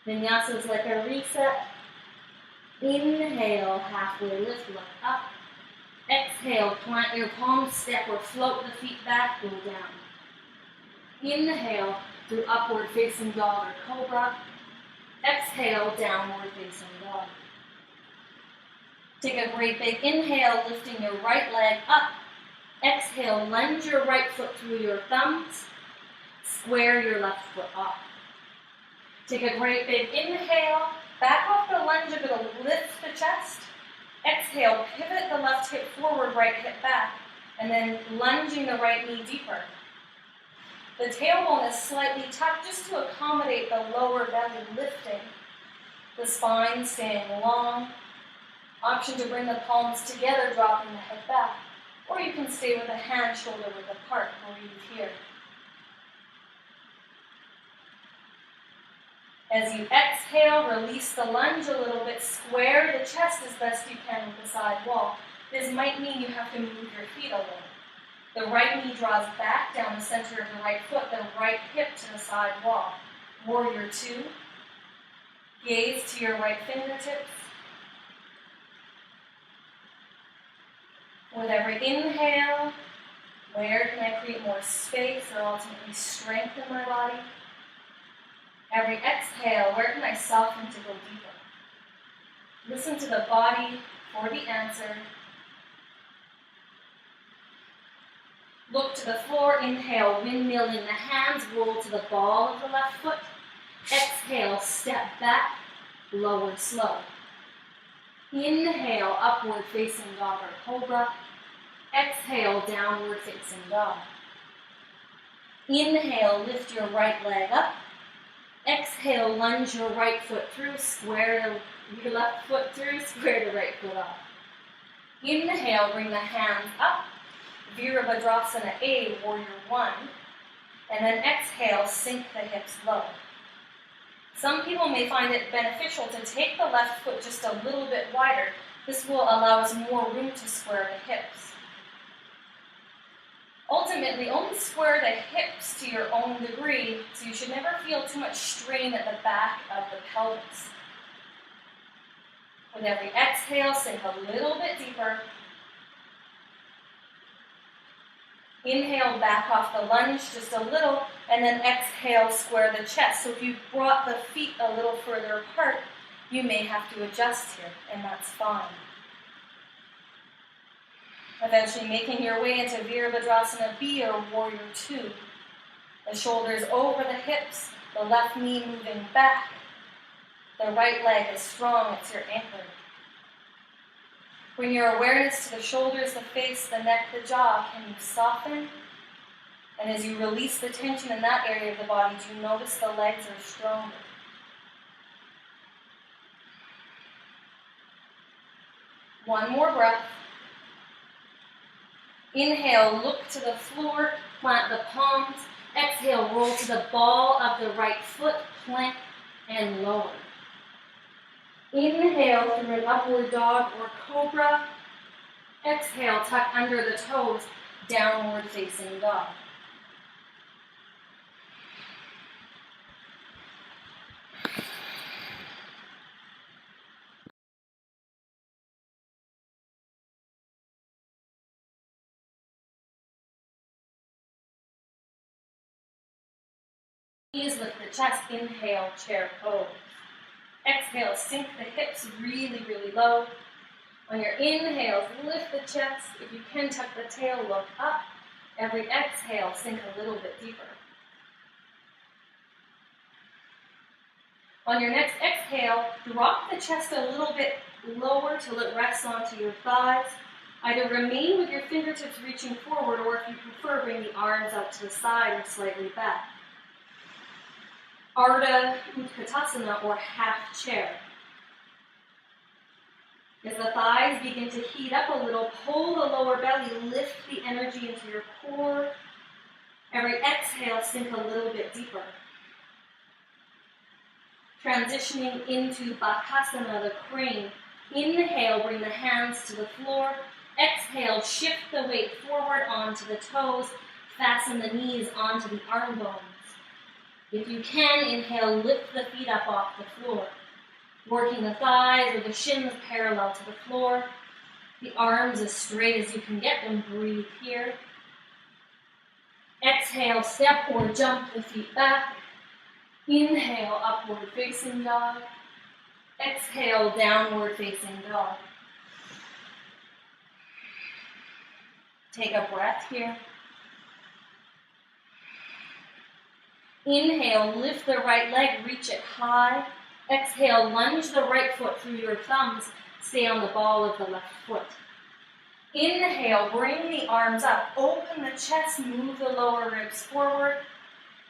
Vinyasa is like a reset. Inhale, halfway lift, look up. Exhale, plant your palms, step or float the feet back, go down. Inhale through upward facing dog or cobra. Exhale, downward facing dog. Take a great big inhale, lifting your right leg up. Exhale, lunge your right foot through your thumbs. Square your left foot off. Take a great big inhale, back off the lunge a bit, lift the chest. Exhale, pivot the left hip forward, right hip back, and then lunging the right knee deeper. The tailbone is slightly tucked just to accommodate the lower belly lifting. The spine staying long. Option to bring the palms together, dropping the head back. Or you can stay with a hand shoulder width apart, breathe here. As you exhale, release the lunge a little bit, square the chest as best you can with the side wall. This might mean you have to move your feet a little. The right knee draws back down the center of the right foot, the right hip to the side wall. Warrior two. Gaze to your right fingertips. With every inhale, where can I create more space or ultimately strength in my body? Every exhale, where can I soften to go deeper? Listen to the body for the answer. Look to the floor, inhale, windmill in the hands, roll to the ball of the left foot. Exhale, step back, lower slow. Inhale, upward facing dog or cobra. Exhale, downward facing dog. Inhale, lift your right leg up. Exhale, lunge your right foot through, square your left foot through, square the right foot off. Inhale, bring the hands up. Virabhadrasana A, warrior one. And then exhale, sink the hips low. Some people may find it beneficial to take the left foot just a little bit wider. This will allow us more room to square the hips. Ultimately, only square the hips to your own degree, so you should never feel too much strain at the back of the pelvis. With every exhale, sink a little bit deeper. Inhale, back off the lunge just a little, and then exhale, square the chest. So if you brought the feet a little further apart, you may have to adjust here, and that's fine. Eventually making your way into Virabhadrasana B or warrior two. The shoulders over the hips, the left knee moving back. The right leg is strong, it's your anchor. Bring your awareness to the shoulders, the face, the neck, the jaw. Can you soften? And as you release the tension in that area of the body, do you notice the legs are stronger? One more breath. Inhale, look to the floor, plant the palms. Exhale, roll to the ball of the right foot, plank and lower. Inhale through an upward dog or cobra. Exhale, tuck under the toes, downward facing dog. Please lift the chest, inhale, chair pose. Exhale, sink the hips really, really low. On your inhales, lift the chest. If you can, tuck the tail, look up. Every exhale, sink a little bit deeper. On your next exhale, drop the chest a little bit lower till it rests onto your thighs. Either remain with your fingertips reaching forward, or if you prefer, bring the arms out to the side or slightly back. Ardha Utkatasana, or half chair. As the thighs begin to heat up a little, pull the lower belly, lift the energy into your core. Every exhale, sink a little bit deeper. Transitioning into Bakasana, the crane. Inhale, bring the hands to the floor. Exhale, shift the weight forward onto the toes. Fasten the knees onto the arm bones. If you can, inhale, lift the feet up off the floor. Working the thighs or the shins parallel to the floor. The arms as straight as you can get them. Breathe here. Exhale, step or jump the feet back. Inhale, upward facing dog. Exhale, downward facing dog. Take a breath here. Inhale, lift the right leg, reach it high. Exhale, lunge the right foot through your thumbs. Stay on the ball of the left foot. Inhale, bring the arms up. Open the chest, move the lower ribs forward.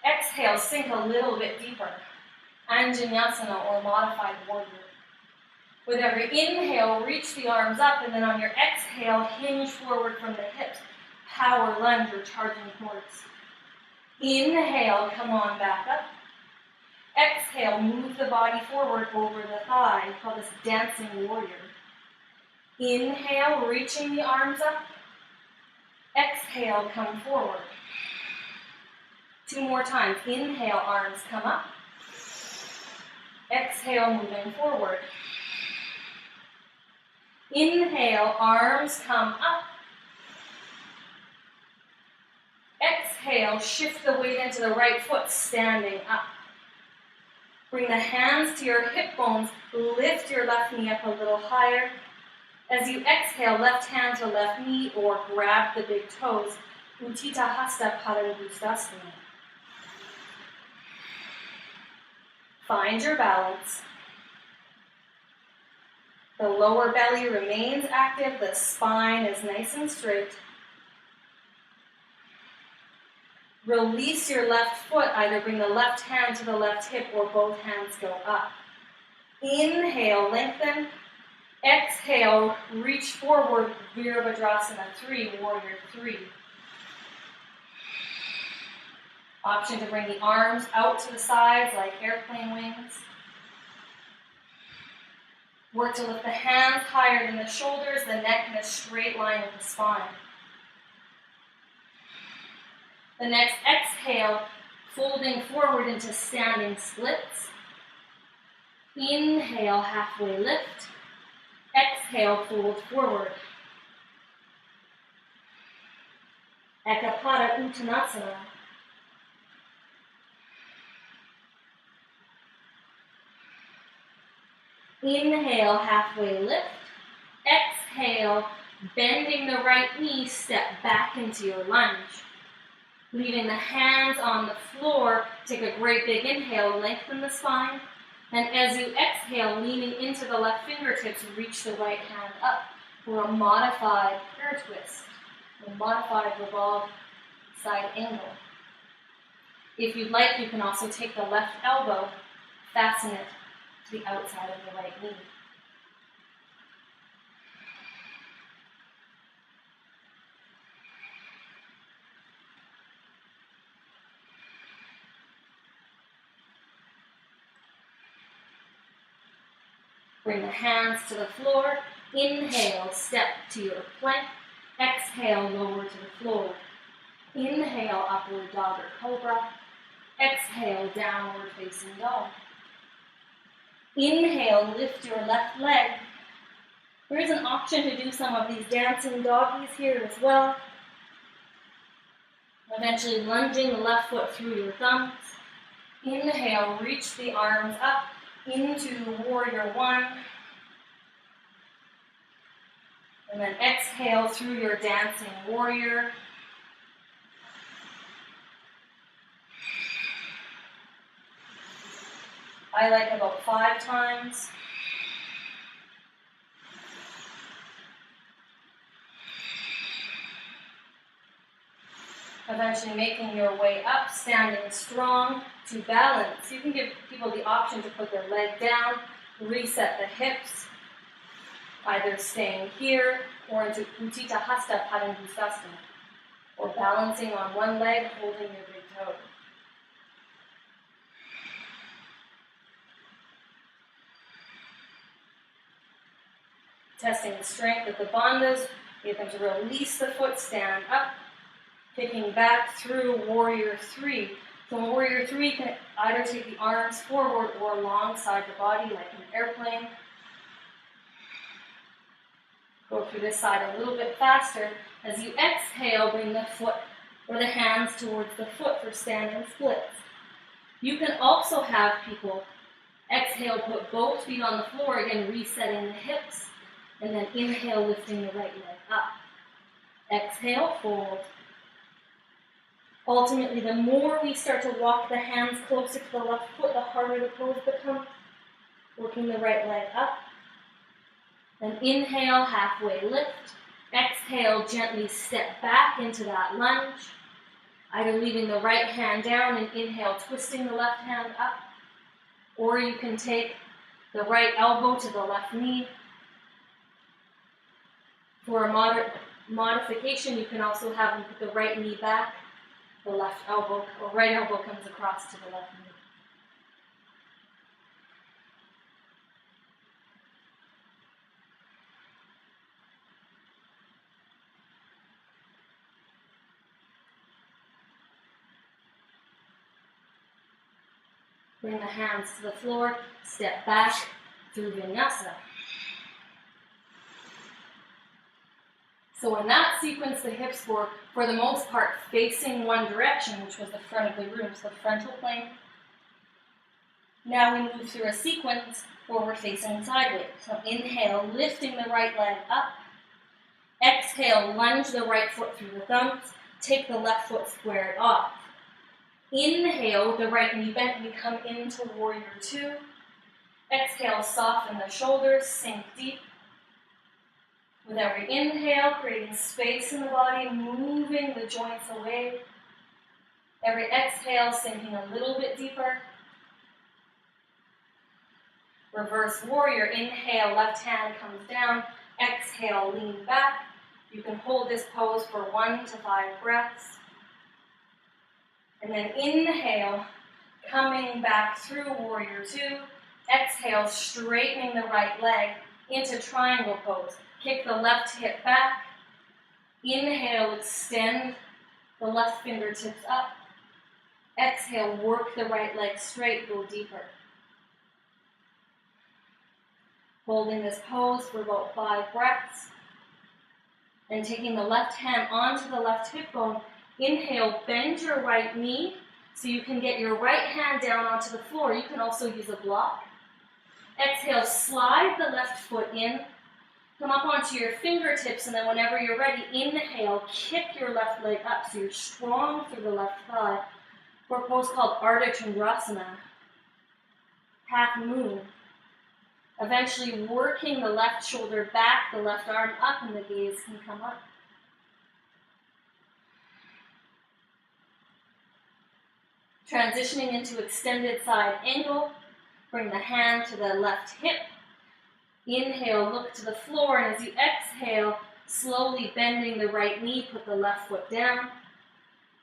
Exhale, sink a little bit deeper. Anjaneyasana or modified warrior. With every inhale, reach the arms up, and then on your exhale, hinge forward from the hips. Power lunge or charging horse. Inhale, come on back up. Exhale, move the body forward over the thigh. We call this dancing warrior. Inhale, reaching the arms up. Exhale, come forward. 2 more times. Inhale, arms come up. Exhale, moving forward. Inhale, arms come up. Exhale, shift the weight into the right foot, standing up. Bring the hands to your hip bones. Lift your left knee up a little higher. As you exhale, left hand to left knee or grab the big toes. Utthita Hasta Padangusthasana. Find your balance. The lower belly remains active. The spine is nice and straight. Release your left foot. Either bring the left hand to the left hip or both hands go up. Inhale, lengthen. Exhale, reach forward, Virabhadrasana 3, Warrior 3. Option to bring the arms out to the sides like airplane wings. Work to lift the hands higher than the shoulders, the neck in a straight line with the spine. The next exhale, folding forward into standing splits. Inhale, halfway lift. Exhale, fold forward. Ekapada Uttanasana. Inhale, halfway lift. Exhale, bending the right knee, step back into your lunge. Leaving the hands on the floor, take a great big inhale, lengthen the spine. And as you exhale, leaning into the left fingertips, reach the right hand up for a modified prayer twist, a modified revolved side angle. If you'd like, you can also take the left elbow, fasten it to the outside of the right knee. Bring the hands to the floor. Inhale, step to your plank. Exhale, lower to the floor. Inhale, upward dog or cobra. Exhale, downward facing dog. Inhale, lift your left leg. There is an option to do some of these dancing doggies here as well. Eventually lunging the left foot through your thumbs. Inhale, reach the arms up into Warrior 1. And then exhale through your dancing warrior. I like about 5 times. Eventually making your way up, standing strong to balance. You can give people the option to put their leg down, reset the hips, either staying here or into Utthita Hasta Padangusthasana. or balancing on one leg, holding your big toe. Testing the strength of the bandhas, get them to release the foot, stand up, kicking back through warrior three. So in warrior three, you can either take the arms forward or alongside the body like an airplane. Go through this side a little bit faster. As you exhale, bring the foot or the hands towards the foot for standing splits. You can also have people exhale, put both feet on the floor, again resetting the hips, and then inhale, lifting the right leg up. Exhale, fold. Ultimately, the more we start to walk the hands closer to the left foot, the harder the pose becomes. Working the right leg up. Then inhale, halfway lift. Exhale, gently step back into that lunge. Either leaving the right hand down and inhale, twisting the left hand up. Or you can take the right elbow to the left knee. For a moderate modification, you can also have them put the right knee back, the left elbow, or right elbow comes across to the left knee. Bring the hands to the floor, step back through Vinyasa. So in that sequence, the hips were, for the most part, facing one direction, which was the front of the room, so the frontal plane. Now we move through a sequence where we're facing sideways. So inhale, lifting the right leg up. Exhale, lunge the right foot through the thumbs. Take the left foot squared off. Inhale, the right knee bent, we come into warrior two. Exhale, soften the shoulders, sink deep. With every inhale, creating space in the body, moving the joints away. Every exhale, sinking a little bit deeper. Reverse warrior, inhale, left hand comes down. Exhale, lean back. You can hold this pose for 1 to 5 breaths. And then inhale, coming back through warrior two. Exhale, straightening the right leg into triangle pose. Kick the left hip back. Inhale, extend the left fingertips up. Exhale, work the right leg straight, go deeper. Holding this pose for about 5 breaths. And taking the left hand onto the left hip bone. Inhale, bend your right knee so you can get your right hand down onto the floor. You can also use a block. Exhale, slide the left foot in. Come up onto your fingertips, and then whenever you're ready, inhale, kick your left leg up so you're strong through the left thigh for a pose called Ardha Chandrasana, half moon. Eventually working the left shoulder back, the left arm up, and the gaze can come up. Transitioning into extended side angle, bring the hand to the left hip. Inhale, look to the floor, and as you exhale, slowly bending the right knee, put the left foot down.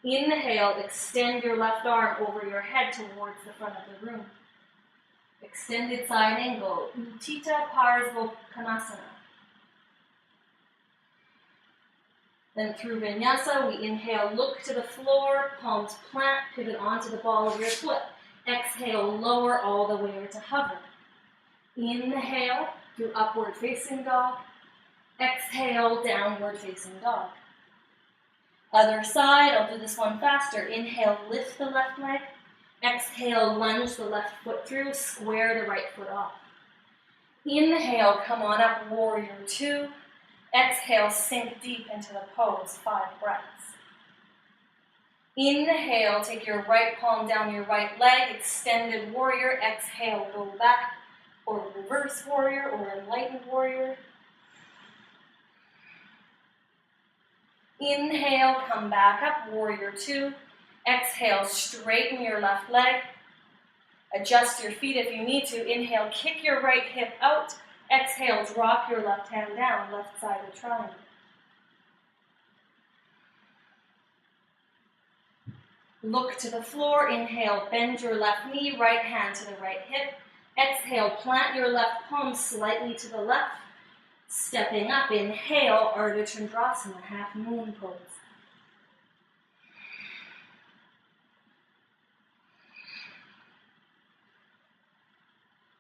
Inhale, extend your left arm over your head towards the front of the room. Extended side angle, Utthita Parsvottanasana. Then through Vinyasa, we inhale, look to the floor, palms plant, pivot onto the ball of your foot. Exhale, lower all the way to hover. Inhale through upward facing dog. Exhale, downward facing dog. Other side, I'll do this one faster. Inhale, lift the left leg. Exhale, lunge the left foot through, square the right foot off. Inhale, come on up, warrior two. Exhale, sink deep into the pose, 5 breaths. Inhale, take your right palm down your right leg, extended warrior. Exhale, go back, or reverse warrior, or enlightened warrior. Inhale, come back up, warrior two. Exhale, straighten your left leg. Adjust your feet if you need to. Inhale, kick your right hip out. Exhale, drop your left hand down, left side of the triangle. Look to the floor. Inhale, bend your left knee, right hand to the right hip. Exhale, plant your left palm slightly to the left. Stepping up, inhale, Ardha Chandrasana, half moon pose.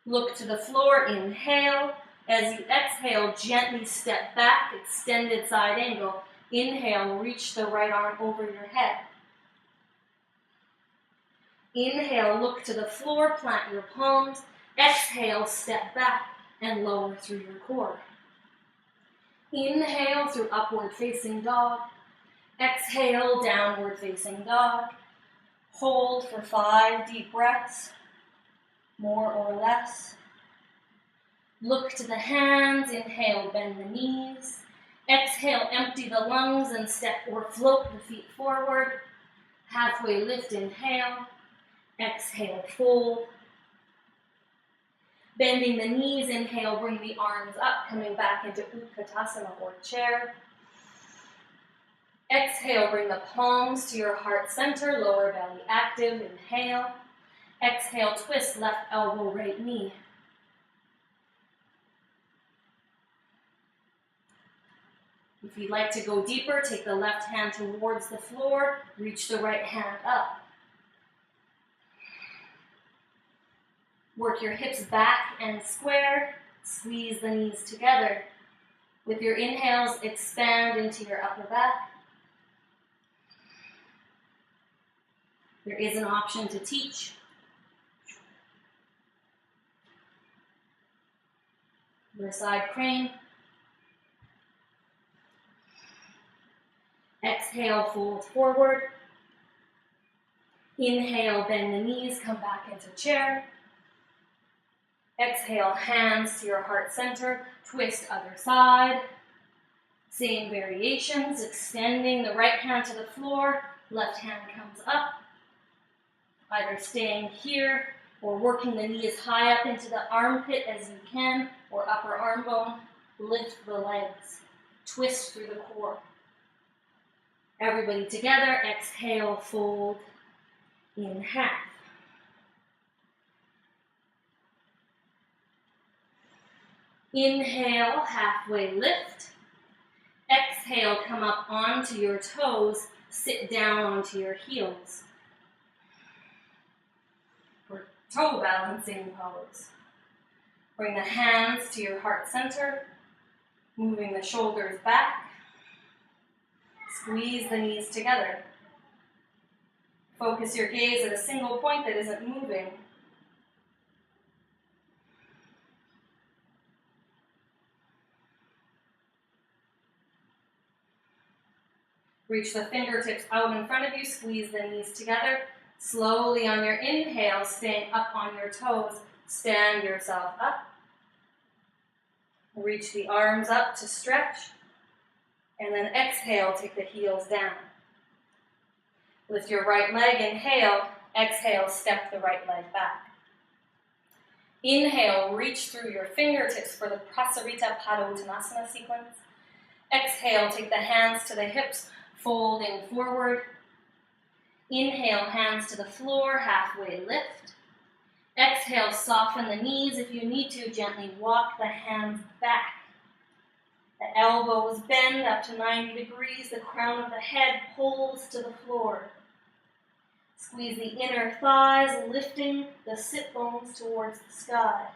Look to the floor, inhale. As you exhale, gently step back, extended side angle. Inhale, reach the right arm over your head. Inhale, look to the floor, plant your palms. Exhale, step back and lower through your core. Inhale through upward facing dog. Exhale, downward facing dog. Hold for 5 deep breaths, more or less. Look to the hands. Inhale, bend the knees. Exhale, empty the lungs and step or float the feet forward. Halfway lift, inhale. Exhale, fold. Bending the knees, inhale, bring the arms up, coming back into Utkatasana or chair. Exhale, bring the palms to your heart center, lower belly active, inhale. Exhale, twist left elbow, right knee. If you'd like to go deeper, take the left hand towards the floor, reach the right hand up. Work your hips back and square, squeeze the knees together. With your inhales, expand into your upper back. There is an option to teach. Your side crane. Exhale, fold forward. Inhale, bend the knees, come back into chair. Exhale, hands to your heart center, twist other side. Same variations, extending the right hand to the floor, left hand comes up. Either staying here or working the knee as high up into the armpit as you can, or upper arm bone. Lift the legs, twist through the core. Everybody together, exhale, fold in half. Inhale, halfway lift. Exhale, come up onto your toes, sit down onto your heels. For toe balancing pose. Bring the hands to your heart center, moving the shoulders back. Squeeze the knees together. Focus your gaze at a single point that isn't moving. Reach the fingertips out in front of you, squeeze the knees together. Slowly on your inhale, staying up on your toes, stand yourself up. Reach the arms up to stretch. And then exhale, take the heels down. Lift your right leg, inhale. Exhale, step the right leg back. Inhale, reach through your fingertips for the Prasarita Padottanasana sequence. Exhale, take the hands to the hips, folding forward. Inhale, hands to the floor, halfway lift. Exhale, soften the knees. If you need to, gently walk the hands back. The elbows bend up to 90 degrees. The crown of the head pulls to the floor. Squeeze the inner thighs, lifting the sit bones towards the sky.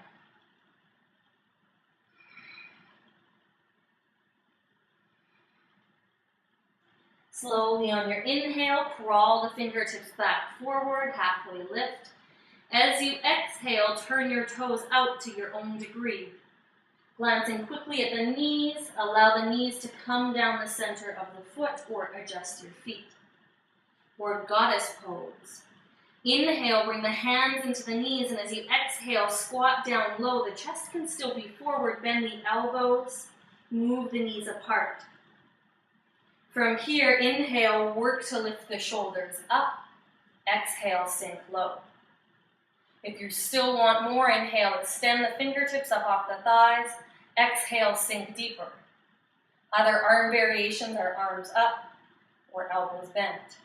Slowly on your inhale, crawl the fingertips back forward, halfway lift. As you exhale, turn your toes out to your own degree. Glancing quickly at the knees, allow the knees to come down the center of the foot or adjust your feet. Or goddess pose. Inhale, bring the hands into the knees, and as you exhale, squat down low. The chest can still be forward, bend the elbows, move the knees apart. From here, inhale, work to lift the shoulders up. Exhale, sink low. If you still want more, inhale, extend the fingertips up off the thighs. Exhale, sink deeper. Other arm variations are arms up or elbows bent.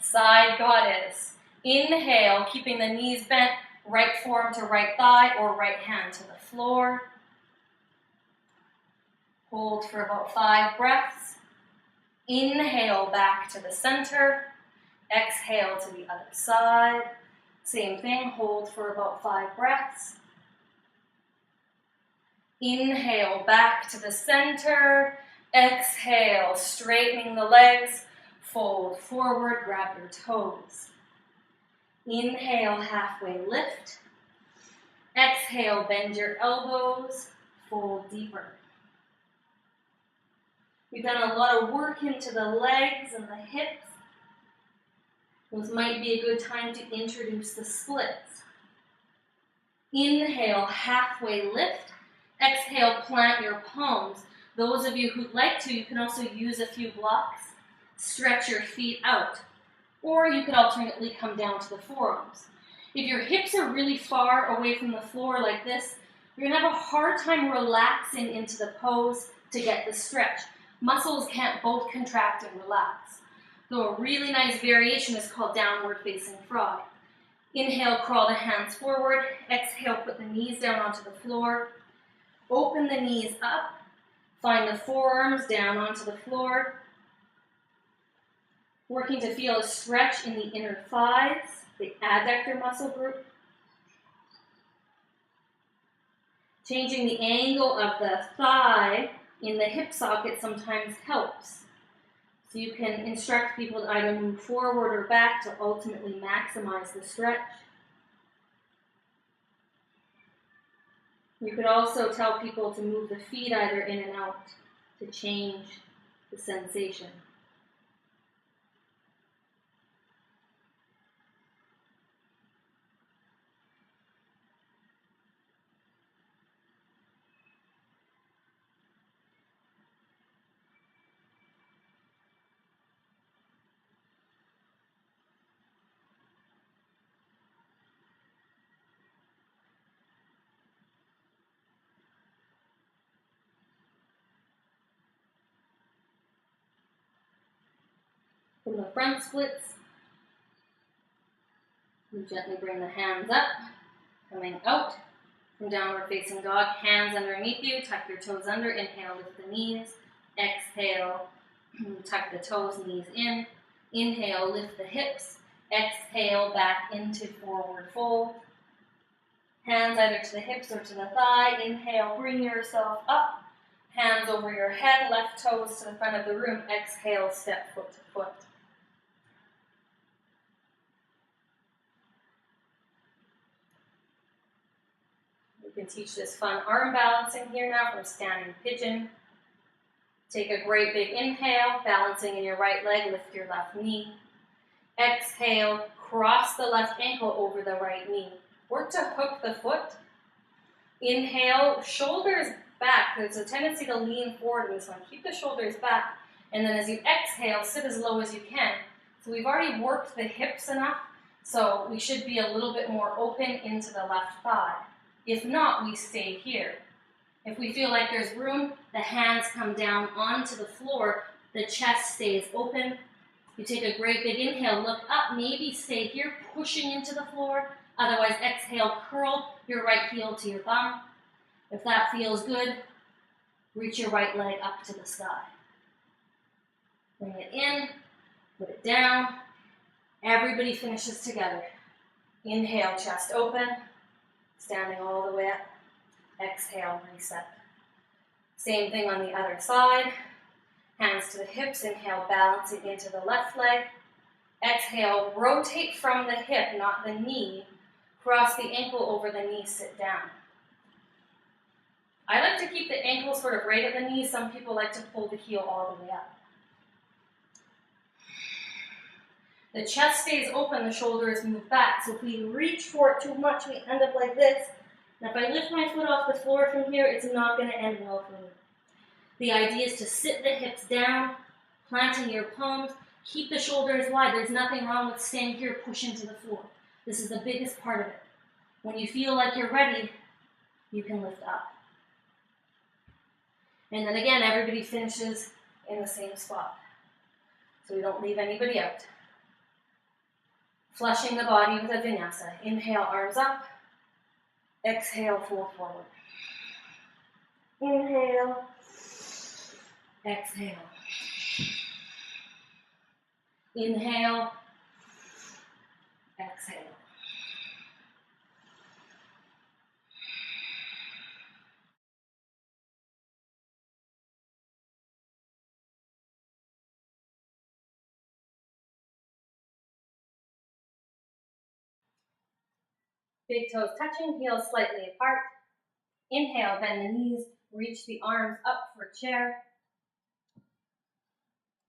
Side goddess. Inhale, keeping the knees bent, right forearm to right thigh or right hand to the floor. Hold for about 5 breaths. Inhale back to the center. Exhale to the other side. Same thing, hold for about 5 breaths. Inhale back to the center. Exhale, straightening the legs. Fold forward, grab your toes. Inhale, halfway lift. Exhale, bend your elbows. Fold deeper. We've done a lot of work into the legs and the hips. This might be a good time to introduce the splits. Inhale, halfway lift. Exhale, plant your palms. Those of you who'd like to, you can also use a few blocks. Stretch your feet out. Or you could alternately come down to the forearms. If your hips are really far away from the floor like this, you're going to have a hard time relaxing into the pose to get the stretch. Muscles can't both contract and relax. So a really nice variation is called downward facing frog. Inhale, crawl the hands forward. Exhale, put the knees down onto the floor. Open the knees up. Find the forearms down onto the floor. Working to feel a stretch in the inner thighs, the adductor muscle group. Changing the angle of the thigh in the hip socket sometimes helps. So you can instruct people to either move forward or back to ultimately maximize the stretch. You could also tell people to move the feet either in and out to change the sensation. From the front splits, you gently bring the hands up, coming out from downward facing dog, hands underneath you, tuck your toes under, inhale, lift the knees, exhale, tuck the toes, knees in, inhale, lift the hips, exhale, back into forward fold, hands either to the hips or to the thigh, inhale, bring yourself up, hands over your head, left toes to the front of the room, exhale, step foot to foot. You can teach this fun arm balancing here now from standing pigeon. Take a great big inhale, balancing in your right leg, lift your left knee. Exhale, cross the left ankle over the right knee. Work to hook the foot. Inhale, shoulders back. There's a tendency to lean forward in this one. Keep the shoulders back. And then as you exhale, sit as low as you can. So we've already worked the hips enough, so we should be a little bit more open into the left thigh. If not, we stay here. If we feel like there's room, the hands come down onto the floor, the chest stays open. You take a great big inhale, look up, maybe stay here, pushing into the floor. Otherwise, exhale, curl your right heel to your bum. If that feels good, reach your right leg up to the sky. Bring it in, put it down. Everybody finishes together. Inhale, chest open. Standing all the way up. Exhale, reset. Same thing on the other side. Hands to the hips. Inhale, balancing into the left leg. Exhale, rotate from the hip, not the knee. Cross the ankle over the knee, sit down. I like to keep the ankle sort of right at the knee. Some people like to pull the heel all the way up. The chest stays open, the shoulders move back. So if we reach for it too much, we end up like this. Now if I lift my foot off the floor from here, it's not going to end well for me. The idea is to sit the hips down, planting your palms, keep the shoulders wide. There's nothing wrong with staying here, push into the floor. This is the biggest part of it. When you feel like you're ready, you can lift up. And then again, everybody finishes in the same spot. So we don't leave anybody out. Flushing the body with a vinyasa. Inhale, arms up. Exhale, fold forward. Inhale. Exhale. Inhale. Exhale. Big toes touching, heels slightly apart. Inhale, bend the knees, reach the arms up for chair.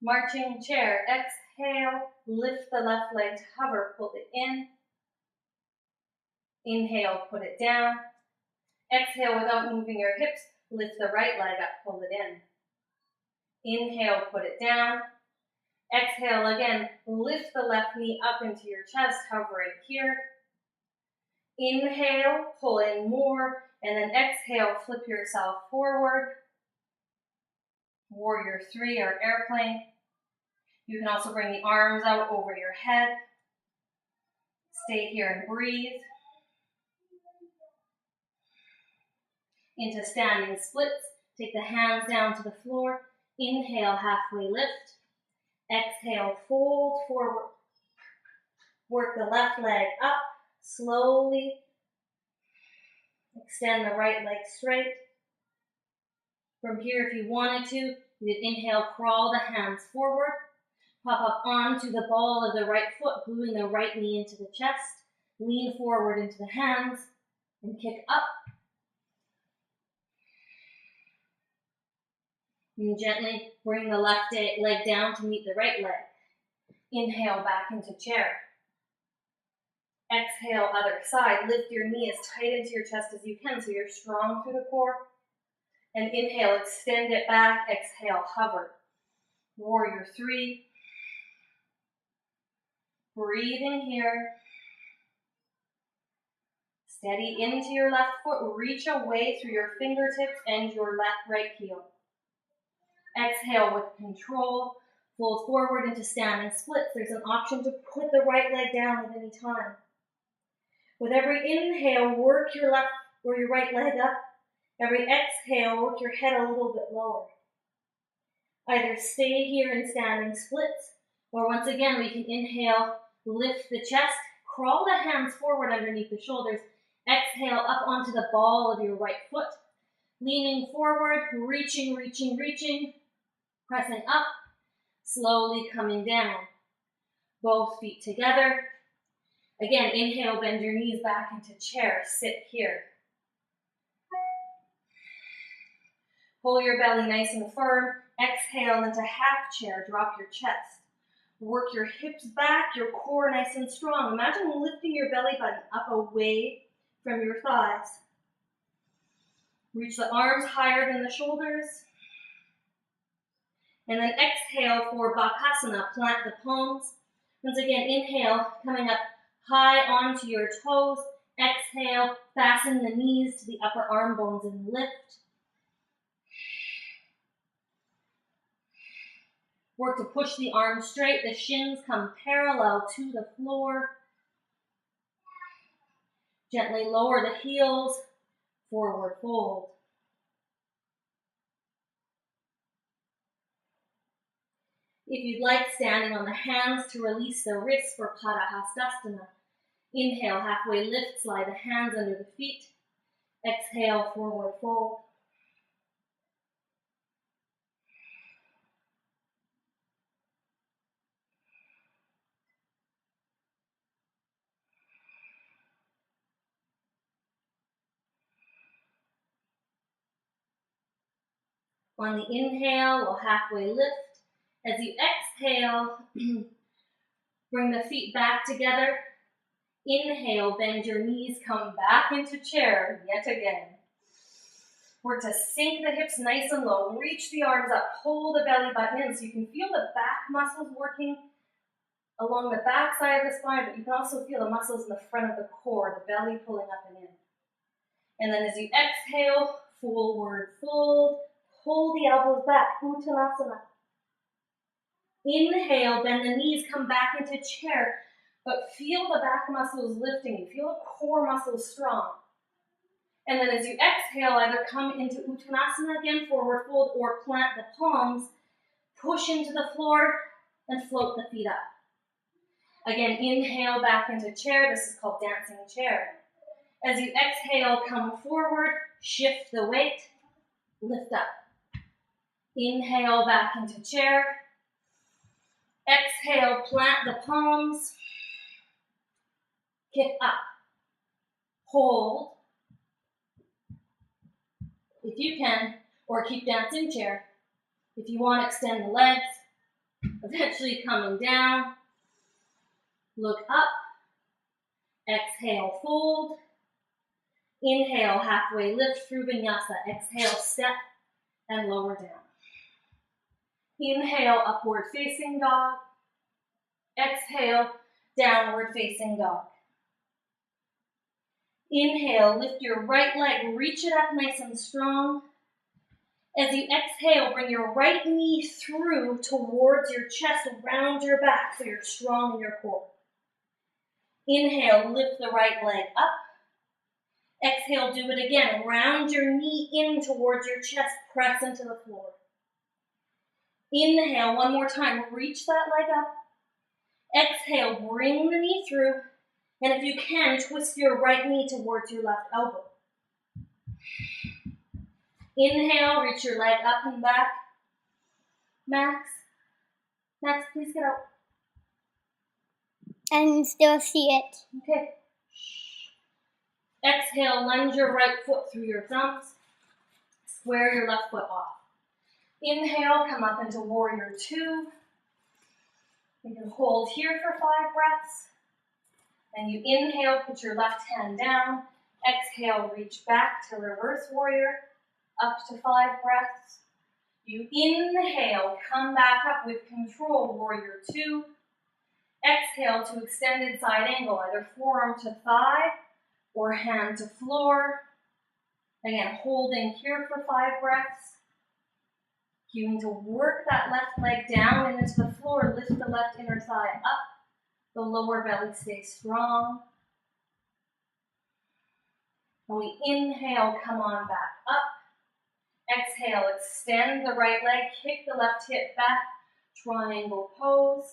Marching chair, exhale, lift the left leg to hover, pull it in. Inhale, put it down. Exhale, without moving your hips, lift the right leg up, pull it in. Inhale, put it down. Exhale again, lift the left knee up into your chest, hovering here. Inhale, pull in more, and then exhale, flip yourself forward. Warrior 3 or airplane. You can also bring the arms out over your head. Stay here and breathe. Into standing splits. Take the hands down to the floor. Inhale, halfway lift. Exhale, fold forward. Work the left leg up slowly. Extend the right leg straight. From here, if you wanted to, you could inhale, crawl the hands forward. Pop up onto the ball of the right foot, gluing the right knee into the chest. Lean forward into the hands and kick up. And gently bring the left leg down to meet the right leg. Inhale, back into chair. Exhale, other side. Lift your knee as tight into your chest as you can so you're strong through the core. And inhale, extend it back. Exhale, hover. Warrior 3. Breathing here. Steady into your left foot. Reach away through your fingertips and your right heel. Exhale with control. Fold forward into standing splits. There's an option to put the right leg down at any time. With every inhale, work your left or your right leg up. Every exhale, work your head a little bit lower. Either stay here in standing splits, or once again, we can inhale, lift the chest, crawl the hands forward underneath the shoulders. Exhale up onto the ball of your right foot. Leaning forward, reaching, pressing up, slowly coming down. Both feet together. Again, inhale, bend your knees back into chair, sit here. Pull your belly nice and firm. Exhale into half chair, drop your chest. Work your hips back, your core nice and strong. Imagine lifting your belly button up away from your thighs. Reach the arms higher than the shoulders. And then exhale for Bakasana, plant the palms. Once again, inhale, coming up high onto your toes. Exhale, fasten the knees to the upper arm bones and lift. Work to push the arms straight. The shins come parallel to the floor. Gently lower the heels. Forward fold. If you'd like, standing on the hands to release the wrists for Padahastasana. Inhale, halfway lift, slide the hands under the feet. Exhale, forward fold. On the inhale, we'll halfway lift. As you exhale, bring the feet back together. Inhale, bend your knees, come back into chair yet again. Work to sink the hips nice and low. Reach the arms up, pull the belly button in so you can feel the back muscles working along the back side of the spine, but you can also feel the muscles in the front of the core, the belly pulling up and in. And then as you exhale, forward fold, pull the elbows back, Uttanasana. Inhale, bend the knees, come back into chair. But feel the back muscles lifting you. Feel the core muscles strong. And then as you exhale, either come into Uttanasana again, forward fold, or plant the palms, push into the floor, and float the feet up. Again, inhale back into chair. This is called dancing chair. As you exhale, come forward, shift the weight, lift up. Inhale back into chair. Exhale, plant the palms, kick up, hold, if you can, or keep dancing chair. If you want, extend the legs, eventually coming down, look up, exhale, fold, inhale, halfway lift through vinyasa, exhale, step, and lower down. Inhale, upward facing dog, exhale, downward facing dog. Inhale, lift your right leg, reach it up nice and strong. As you exhale, bring your right knee through towards your chest, around your back, so you're strong in your core. Inhale, lift the right leg up. Exhale, do it again. Round your knee in towards your chest, press into the floor. Inhale, one more time, reach that leg up. Exhale, bring the knee through. And if you can, twist your right knee towards your left elbow. Inhale, reach your leg up and back. Max, please get out. I can still see it. Okay. Exhale, lunge your right foot through your thumbs. Square your left foot off. Inhale, come up into warrior two. You can hold here for 5 breaths. And you inhale, put your left hand down. Exhale, reach back to reverse warrior, up to 5 breaths. You inhale, come back up with control, warrior two. Exhale to extended side angle, either forearm to thigh or hand to floor. Again, holding here for 5 breaths. You need to work that left leg down and into the floor, lift the left inner thigh up. The lower belly stays strong. When we inhale, come on back up. Exhale, extend the right leg, kick the left hip back, triangle pose.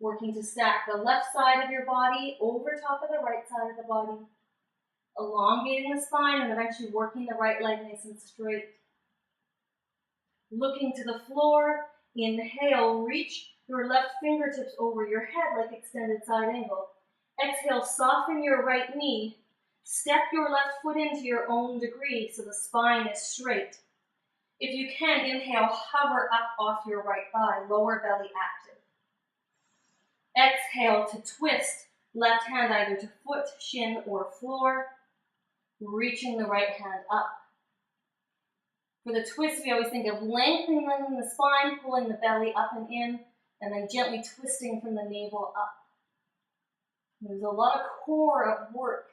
Working to stack the left side of your body over top of the right side of the body. Elongating the spine and eventually working the right leg nice and straight. Looking to the floor, inhale, reach your left fingertips over your head like extended side angle. Exhale, soften your right knee. Step your left foot into your own degree so the spine is straight. If you can, inhale, hover up off your right thigh, lower belly active. Exhale to twist, left hand either to foot, shin, or floor. Reaching the right hand up. For the twist, we always think of lengthening the spine, pulling the belly up and in, and then gently twisting from the navel up. There's a lot of core work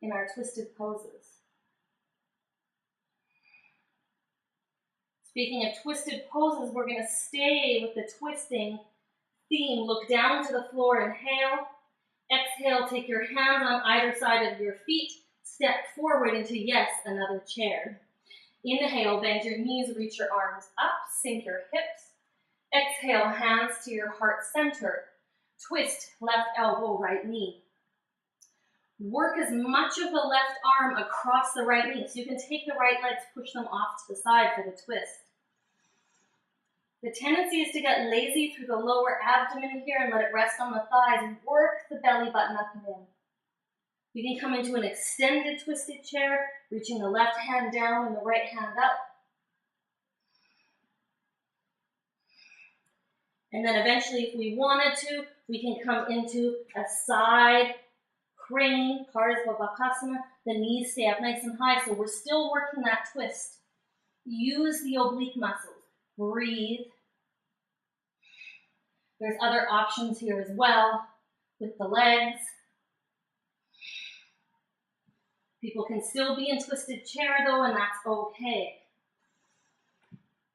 in our twisted poses. Speaking of twisted poses, we're going to stay with the twisting theme. Look down to the floor, inhale. Exhale, take your hands on either side of your feet. Step forward into, yes, another chair. Inhale, bend your knees, reach your arms up, sink your hips. Exhale, hands to your heart center. Twist, left elbow, right knee. Work as much of the left arm across the right knee. So you can take the right legs, push them off to the side for the twist. The tendency is to get lazy through the lower abdomen here and let it rest on the thighs and work the belly button up and in. You can come into an extended twisted chair, reaching the left hand down and the right hand up. And then eventually, if we wanted to, we can come into a side crane, Parsvabhakasana. The knees stay up nice and high, so we're still working that twist. Use the oblique muscles. Breathe. There's other options here as well with the legs. People can still be in twisted chair though, and that's okay.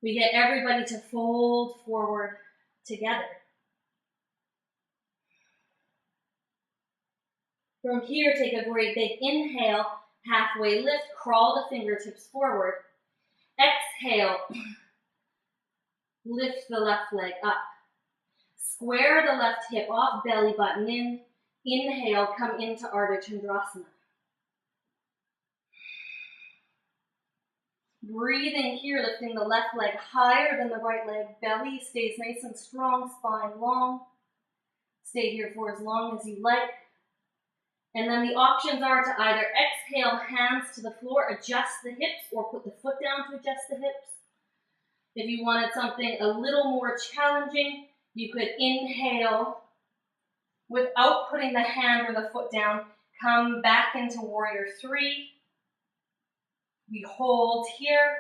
We get everybody to fold forward together. From here, take a great big inhale, halfway lift, crawl the fingertips forward. Exhale, lift the left leg up. Square the left hip off, belly button in. Inhale, come into Ardha Chandrasana. Breathing here, lifting the left leg higher than the right leg. Belly stays nice and strong, spine long. Stay here for as long as you like. And then the options are to either exhale, hands to the floor, adjust the hips, or put the foot down to adjust the hips. If you wanted something a little more challenging, you could inhale without putting the hand or the foot down. Come back into Warrior 3. We hold here.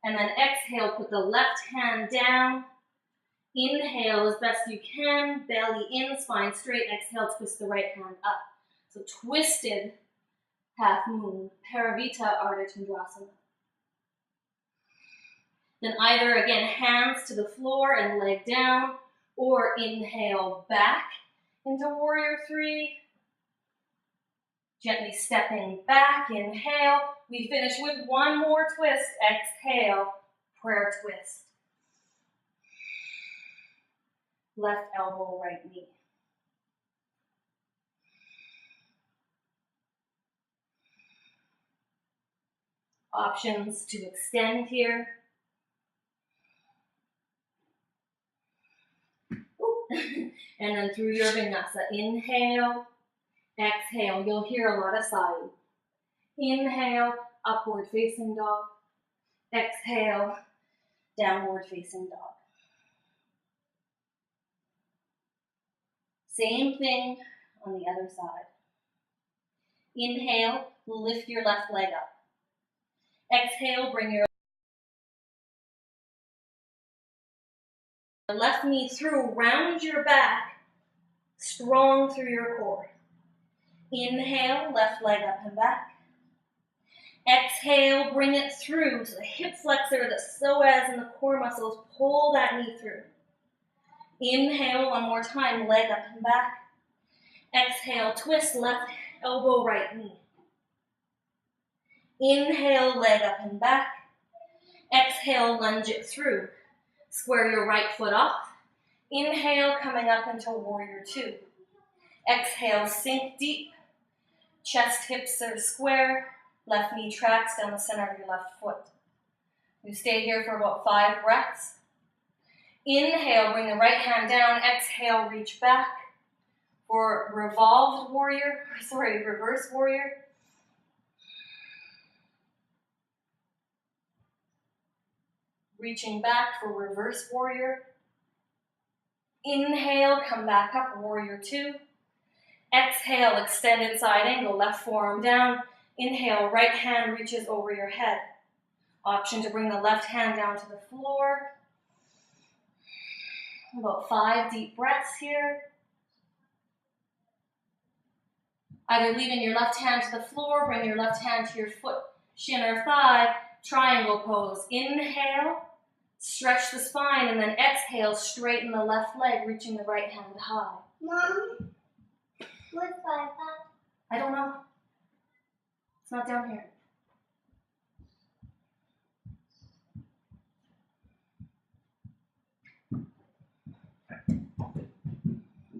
And then exhale, put the left hand down. Inhale as best you can, belly in, spine straight. Exhale, twist the right hand up. So twisted half moon, Paravita Ardha Chandrasana. Then either, again, hands to the floor and leg down, or inhale back into Warrior 3. Gently stepping back, inhale. We finish with one more twist. Exhale, prayer twist. Left elbow, right knee. Options to extend here. And then through your vinyasa, inhale, exhale. You'll hear a lot of sighing. Inhale, upward facing dog. Exhale, downward facing dog. Same thing on the other side. Inhale, lift your left leg up. Exhale, bring your left knee through, round your back, strong through your core. Inhale, left leg up and back. Exhale, bring it through, so the hip flexor, the psoas, and the core muscles, pull that knee through. Inhale, one more time, leg up and back. Exhale, twist left elbow, right knee. Inhale, leg up and back. Exhale, lunge it through. Square your right foot off. Inhale, coming up into Warrior 2. Exhale, sink deep. Chest, hips are square. Left knee tracks down the center of your left foot. You stay here for about 5 breaths. Inhale, bring the right hand down. Exhale, reach back for reverse warrior. Reaching back for reverse warrior. Inhale, come back up, Warrior 2. Exhale, extended side angle, left forearm down. Inhale, right hand reaches over your head. Option to bring the left hand down to the floor. About 5 deep breaths here. Either leaving your left hand to the floor, bring your left hand to your foot, shin or thigh, triangle pose. Inhale, stretch the spine, and then exhale, straighten the left leg, reaching the right hand high. Mom, what's that? I don't know. It's not down here.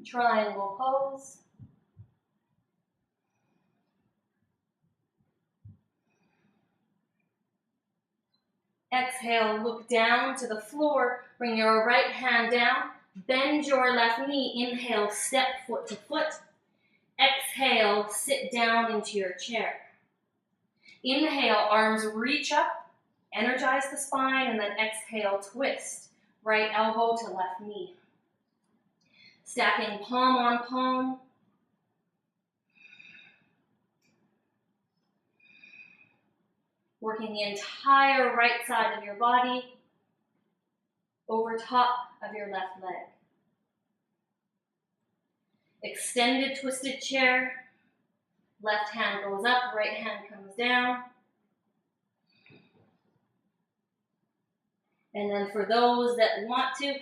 Triangle pose. Exhale, look down to the floor. Bring your right hand down. Bend your left knee. Inhale, step foot to foot. Exhale, sit down into your chair. Inhale, arms reach up. Energize the spine, and then exhale, twist. Right elbow to left knee. Stacking palm on palm. Working the entire right side of your body over top of your left leg. Extended twisted chair. Left hand goes up, right hand comes down. And then for those that want to,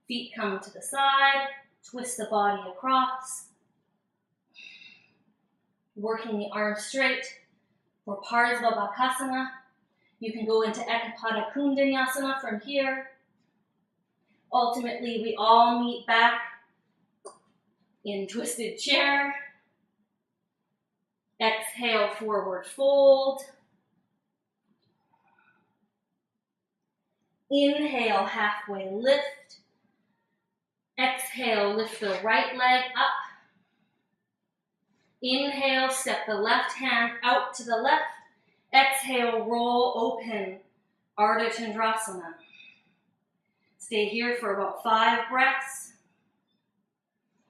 Feet come to the side, twist the body across. Working the arms straight. For Parsvabhakasana, you can go into Ekapada Kundanyasana from here. Ultimately, we all meet back in twisted chair. Exhale, forward fold. Inhale, halfway lift. Exhale, lift the right leg up. Inhale, step the left hand out to the left. Exhale, roll open, Ardha Chandrasana. Stay here for about 5 breaths.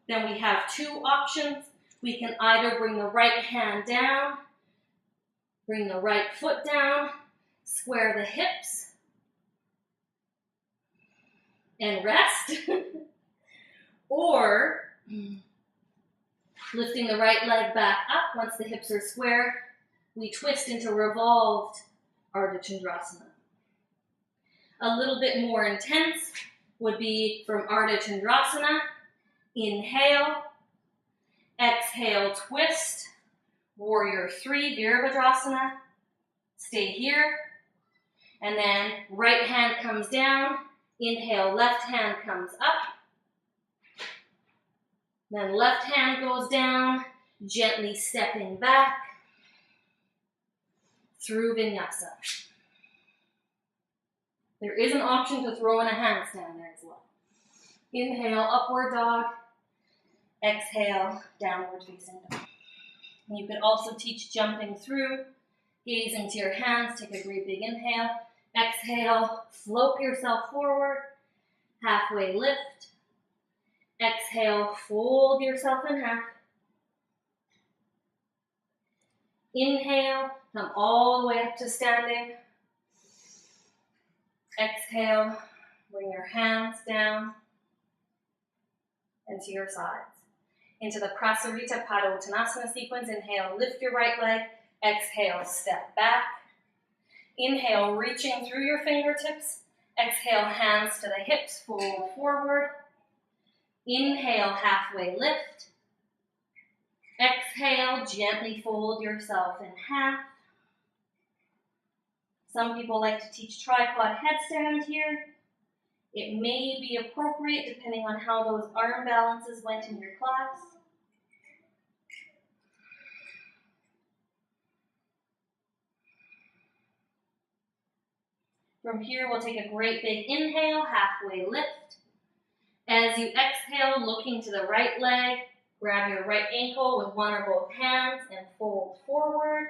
Then we have 2 options. We can either bring the right hand down, bring the right foot down, square the hips, and rest. Or lifting the right leg back up once the hips are square, we twist into revolved Ardha Chandrasana. A little bit more intense would be from Ardha Chandrasana. Inhale, exhale, twist, Warrior 3, Virabhadrasana. Stay here, and then right hand comes down. Inhale, left hand comes up. Then left hand goes down, gently stepping back through Vinyasa. There is an option to throw in a handstand there as well. Inhale, upward dog. Exhale, downward facing dog. And you could also teach jumping through, gazing to your hands. Take a great big inhale. Exhale, float yourself forward. Halfway lift. Exhale, fold yourself in half. Inhale, come all the way up to standing. Exhale, bring your hands down and to your sides. Into the Prasarita Padottanasana sequence. Inhale, lift your right leg. Exhale, step back. Inhale, reaching through your fingertips. Exhale, hands to the hips, fold forward. Inhale, halfway lift. Exhale, gently fold yourself in half. Some people like to teach tripod headstand here. It may be appropriate depending on how those arm balances went in your class. From here, we'll take a great big inhale, halfway lift. As you exhale, looking to the right leg, grab your right ankle with one or both hands and fold forward.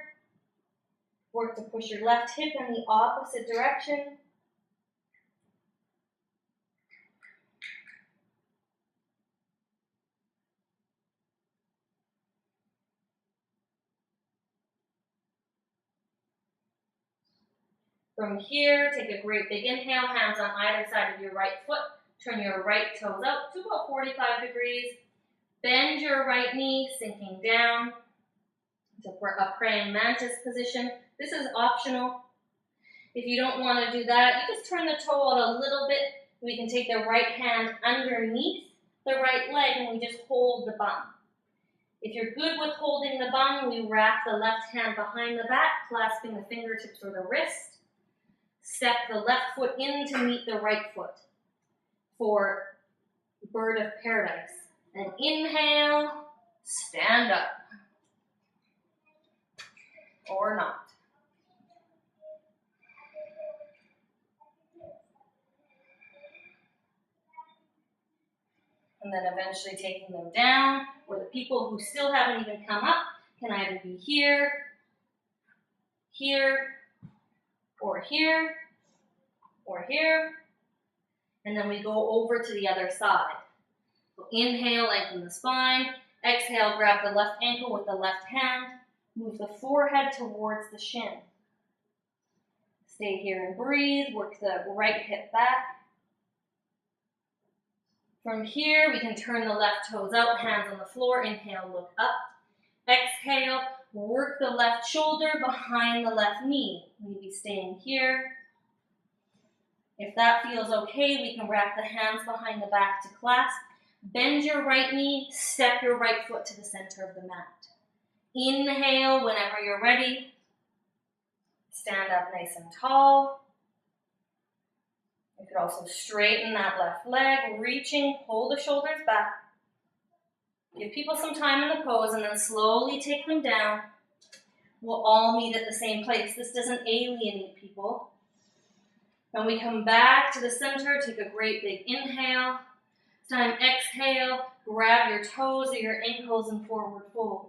Work to push your left hip in the opposite direction. From here, take a great big inhale, hands on either side of your right foot. Turn your right toes out to about 45 degrees. Bend your right knee, sinking down to a praying mantis position. This is optional. If you don't want to do that, you just turn the toe out a little bit. We can take the right hand underneath the right leg and we just hold the bum. If you're good with holding the bum, we wrap the left hand behind the back, clasping the fingertips or the wrist. Step the left foot in to meet the right foot for Bird of Paradise. And inhale, stand up. Or not. And then eventually taking them down, or the people who still haven't even come up can either be here, here, or here, or here. And then we go over to the other side. So inhale, lengthen the spine. Exhale, grab the left ankle with the left hand. Move the forehead towards the shin. Stay here and breathe. Work the right hip back. From here, we can turn the left toes out, hands on the floor. Inhale, look up. Exhale, work the left shoulder behind the left knee. Maybe staying here. If that feels okay, we can wrap the hands behind the back to clasp. Bend your right knee, step your right foot to the center of the mat. Inhale whenever you're ready. Stand up nice and tall. You could also straighten that left leg, reaching, pull the shoulders back. Give people some time in the pose and then slowly take them down. We'll all meet at the same place. This doesn't alienate people. When we come back to the center, take a great big inhale. This time, exhale, grab your toes or your ankles and forward fold.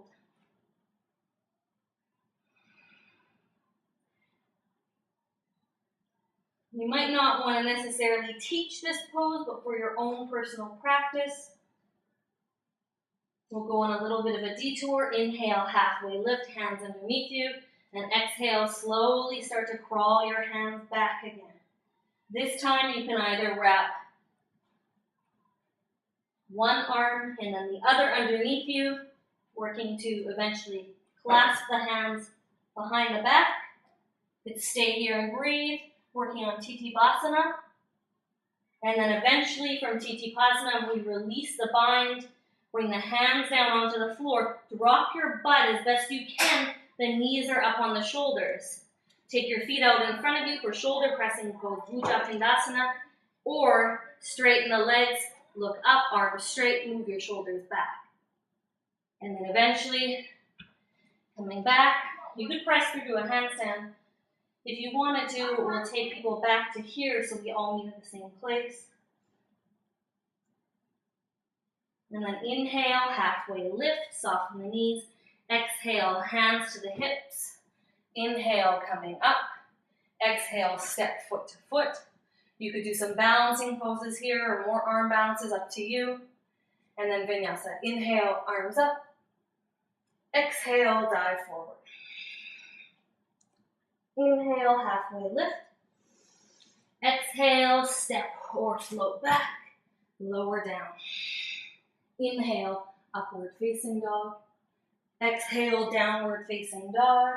You might not want to necessarily teach this pose, but for your own personal practice, we'll go on a little bit of a detour. Inhale, halfway lift, hands underneath you. And exhale, slowly start to crawl your hands back again. This time you can either wrap one arm and then the other underneath you, working to eventually clasp the hands behind the back. You could stay here and breathe, working on Titipasana. And then eventually from Titipasana, we release the bind, bring the hands down onto the floor, drop your butt as best you can. The knees are up on the shoulders. Take your feet out in front of you for shoulder pressing pose, Bhuja Tandasana, or straighten the legs, look up, arms straight, move your shoulders back. And then eventually, coming back, you could press through to a handstand. If you wanted to, we'll take people back to here so we all meet at the same place. And then inhale, halfway lift, soften the knees. Exhale, hands to the hips. Inhale, coming up. Exhale, step foot to foot. You could do some balancing poses here or more arm balances, up to you. And then vinyasa. Inhale, arms up. Exhale, dive forward. Inhale, halfway lift. Exhale, step or float back. Lower down. Inhale, upward facing dog. Exhale, downward facing dog.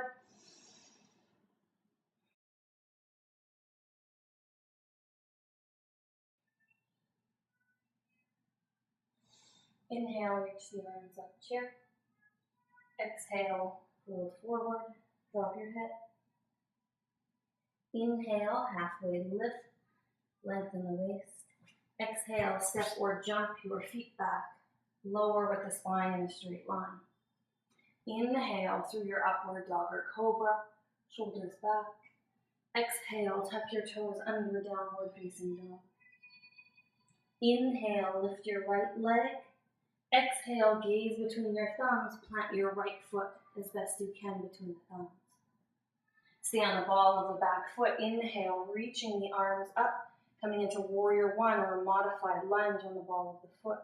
Inhale, reach the arms up, chair. Exhale, fold forward, drop your head. Inhale, halfway lift, lengthen the waist. Exhale, step or jump your feet back, lower with the spine in a straight line. Inhale through your upward dog or cobra, shoulders back. Exhale, tuck your toes under downward facing dog. Inhale, lift your right leg. Exhale, gaze between your thumbs, plant your right foot as best you can between the thumbs. Stay on the ball of the back foot. Inhale, reaching the arms up, coming into warrior one or a modified lunge on the ball of the foot.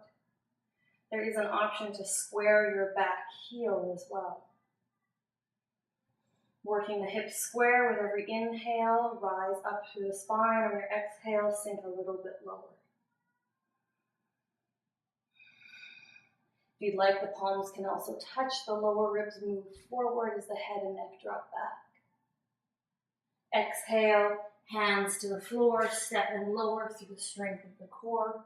There is an option to square your back heel as well. Working the hips square with every inhale, rise up through the spine. On your exhale, sink a little bit lower. If you'd like, the palms can also touch the lower ribs, move forward as the head and neck drop back. Exhale, hands to the floor, step and lower through the strength of the core.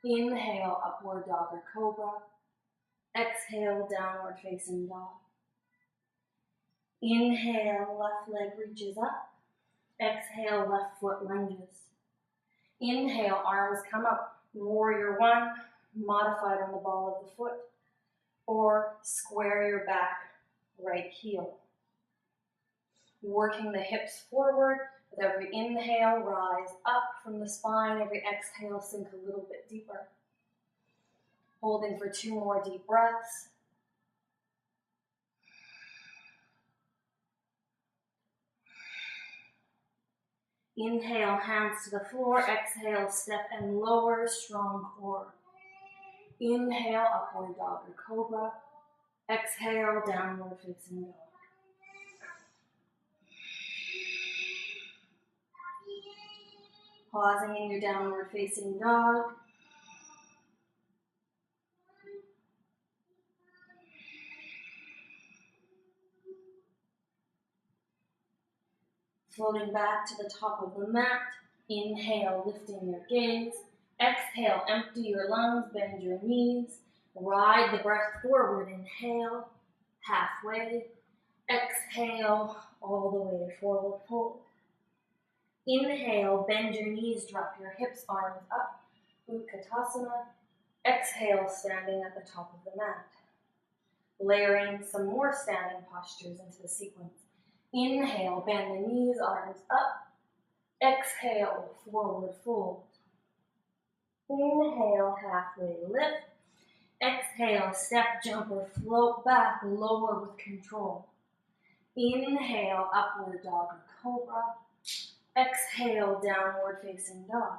Inhale, upward dog or cobra. Exhale, downward facing dog. Inhale, left leg reaches up. Exhale, left foot lunges. Inhale, arms come up, warrior one, modified on the ball of the foot, or square your back, right heel. Working the hips forward, with every inhale, rise up from the spine, every exhale, sink a little bit deeper. Holding for 2 more deep breaths. Inhale, hands to the floor. Exhale, step and lower, strong core. Inhale, upward dog or cobra. Exhale, downward facing dog. Pausing in your downward facing dog. Floating back to the top of the mat, Inhale, lifting your gaze. Exhale, empty your lungs, bend your knees. Ride the breath forward. Inhale, halfway. Exhale, all the way forward fold. Inhale, bend your knees, drop your hips, arms up. Utkatasana. Exhale, standing at the top of the mat. Layering some more standing postures into the sequence. Inhale, bend the knees, arms up. Exhale, forward fold. Inhale, halfway lift. Exhale, step, jump, or float back, lower with control. Inhale, upward dog or cobra. Exhale, downward facing dog.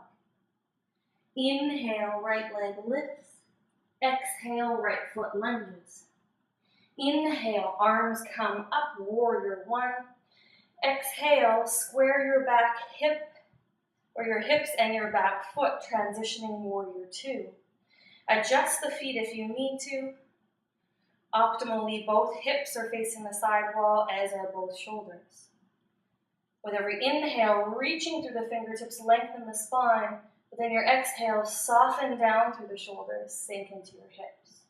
Inhale, right leg lifts. Exhale, right foot lunges. Inhale, arms come up, warrior one. Exhale, square your back hip, or your hips and your back foot, transitioning warrior two. Adjust the feet if you need to. Optimally, both hips are facing the side wall, as are both shoulders. With every inhale, reaching through the fingertips, lengthen the spine. But then your exhale, soften down through the shoulders, sink into your hips.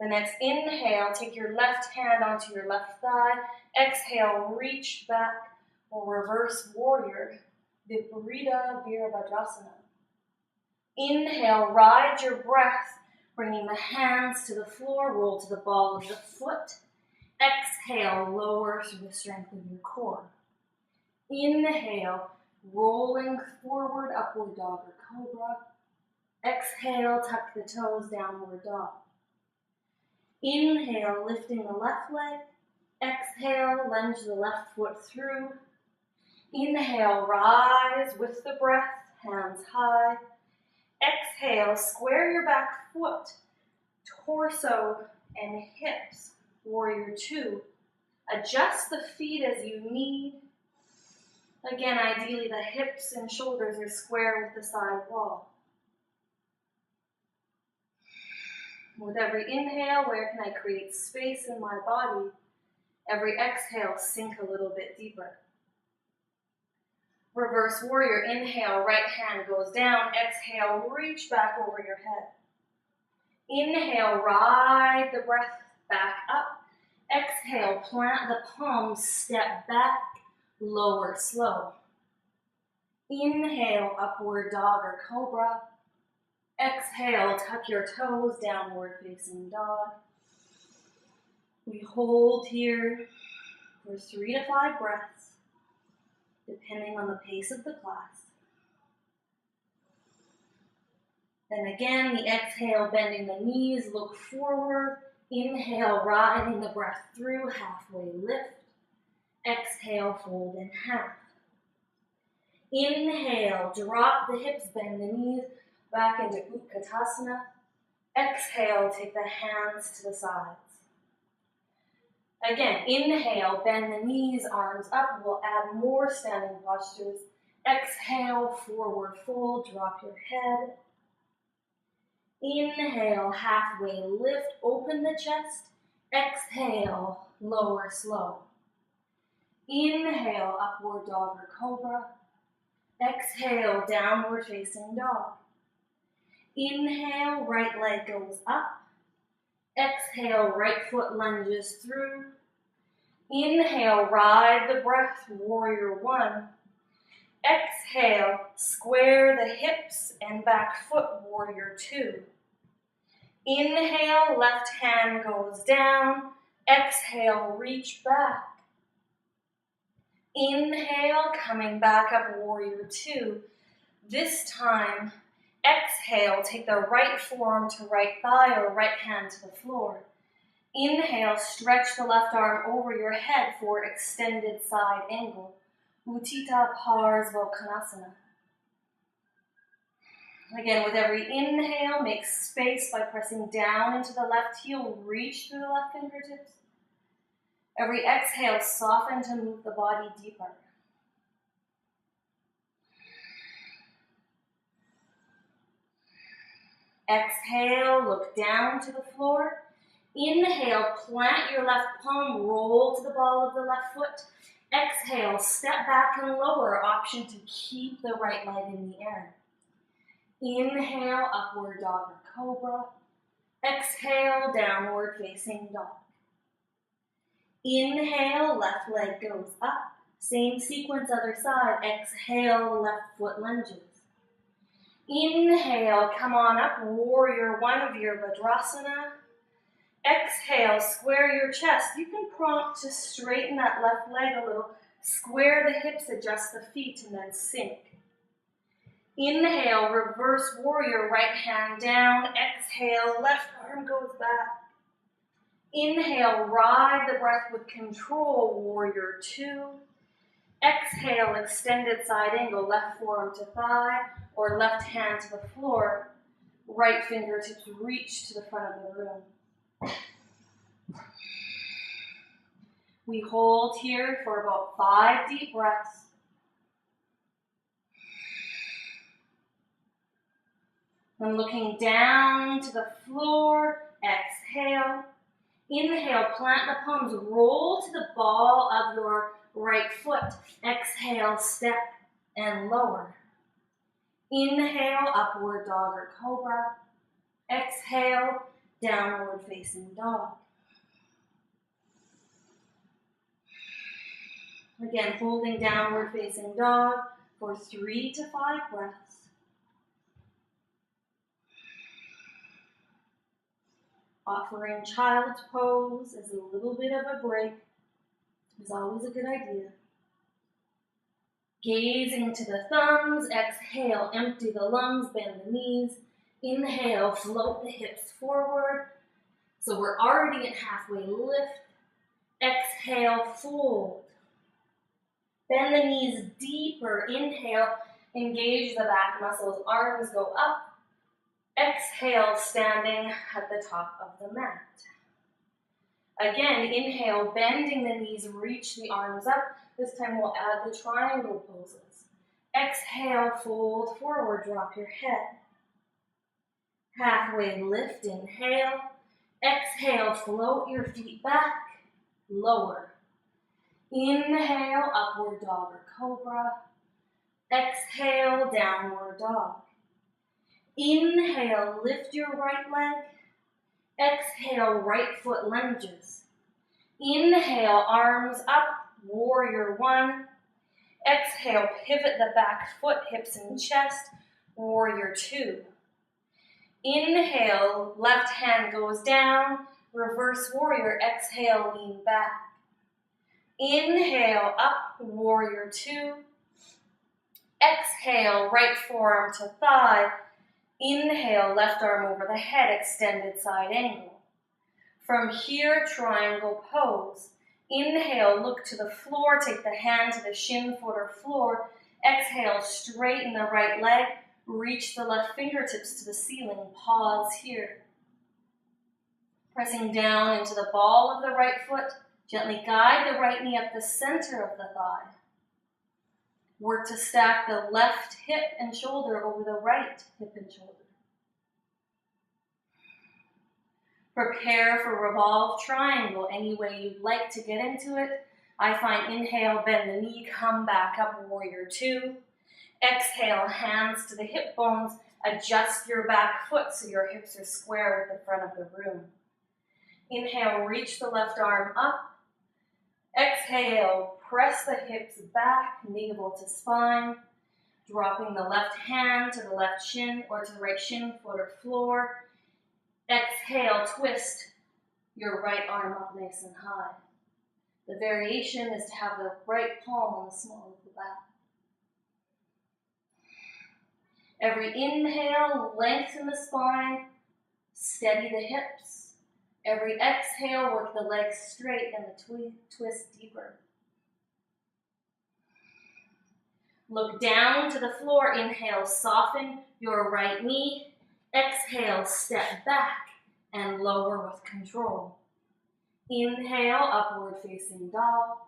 The next inhale, take your left hand onto your left thigh. Exhale, reach back or reverse warrior, Viparita Virabhadrasana. Inhale, ride your breath, bringing the hands to the floor, roll to the ball of the foot. Exhale, lower through the strength of your core. Inhale, rolling forward, upward dog or cobra. Exhale, tuck the toes, downward dog. Inhale, lifting the left leg. Exhale, lunge the left foot through. Inhale, rise with the breath, hands high. Exhale, square your back foot, torso and hips, warrior two. Adjust the feet as you need. Again, ideally the hips and shoulders are square with the side wall. With every inhale, where can I create space in my body? Every exhale, sink a little bit deeper. Reverse warrior, inhale, right hand goes down. Exhale, reach back over your head. Inhale, ride the breath back up. Exhale, plant the palms, step back, lower slow. Inhale, upward dog or cobra. Exhale, tuck your toes, downward facing dog. We hold here for 3 to 5 breaths, depending on the pace of the class. Then again, the exhale, bending the knees, look forward. Inhale, riding the breath through, halfway lift. Exhale, fold in half. Inhale, drop the hips, bend the knees, back into Utkatasana. Exhale, take the hands to the sides. Again, inhale, bend the knees, arms up. We'll add more standing postures. Exhale, forward fold, drop your head. Inhale, halfway lift, open the chest. Exhale, lower slow. Inhale, upward dog or cobra. Exhale, downward facing dog. Inhale, right leg goes up. Exhale, right foot lunges through. Inhale, ride the breath, warrior one. Exhale, square the hips and back foot, warrior two. Inhale, left hand goes down. Exhale, reach back. Inhale, coming back up, warrior two. This time, exhale, take the right forearm to right thigh or right hand to the floor. Inhale, stretch the left arm over your head for extended side angle. Utthita Parsvottanasana. Again, with every inhale, make space by pressing down into the left heel, reach through the left fingertips. Every exhale, soften to move the body deeper. Exhale, look down to the floor. Inhale, plant your left palm, roll to the ball of the left foot. Exhale, step back and lower, option to keep the right leg in the air. Inhale, upward dog or cobra. Exhale, downward facing dog. Inhale, left leg goes up. Same sequence, other side. Exhale, left foot lunges. Inhale, come on up, warrior one of your Virabhadrasana. Exhale, square your chest. You can prompt to straighten that left leg a little. Square the hips, adjust the feet, and then sink. Inhale, reverse warrior, right hand down. Exhale, left arm goes back. Inhale, ride the breath with control, warrior two. Exhale, extended side angle, left forearm to thigh or left hand to the floor. Right fingertips reach to the front of the room. We hold here for about 5 deep breaths. Then looking down to the floor, exhale. Inhale, plant the palms, roll to the ball of your right foot. Exhale, step and lower. Inhale, upward dog or cobra. Exhale, downward facing dog. Again, holding downward facing dog for 3 to 5 breaths. Offering child's pose as a little bit of a break is always a good idea. Gazing to the thumbs, exhale, empty the lungs, bend the knees. Inhale, float the hips forward. So we're already at halfway lift. Exhale, fold. Bend the knees deeper. Inhale, engage the back muscles, arms go up. Exhale, standing at the top of the mat. Again, inhale, bending the knees, reach the arms up. This time we'll add the triangle poses. Exhale, fold forward, drop your head. Halfway lift, inhale. Exhale, float your feet back, lower. Inhale, upward dog or cobra. Exhale, downward dog. Inhale, lift your right leg. Exhale, right foot lunges. Inhale, arms up, warrior one. Exhale, pivot the back foot, hips and chest, warrior two. Inhale, left hand goes down, reverse warrior. Exhale, lean back. Inhale, up, warrior two. Exhale, right forearm to thigh. Inhale, left arm over the head, extended side angle. From here, triangle pose. Inhale, look to the floor, take the hand to the shin, foot, or floor. Exhale, straighten the right leg, reach the left fingertips to the ceiling. Pause here. Pressing down into the ball of the right foot, gently guide the right knee up the center of the thigh. Work to stack the left hip and shoulder over the right hip and shoulder. Prepare for revolve triangle any way you'd like to get into it. I find inhale, bend the knee, come back up, warrior two. Exhale, hands to the hip bones, adjust your back foot so your hips are square with the front of the room. Inhale, reach the left arm up. Exhale, press the hips back, navel to spine, dropping the left hand to the left shin or to the right shin, foot, or floor. Exhale, twist your right arm up nice and high. The variation is to have the right palm on the small of the back. Every inhale, lengthen the spine, steady the hips. Every exhale, work the legs straight and the twist deeper. Look down to the floor. Inhale, soften your right knee. Exhale, step back and lower with control. Inhale, upward facing dog.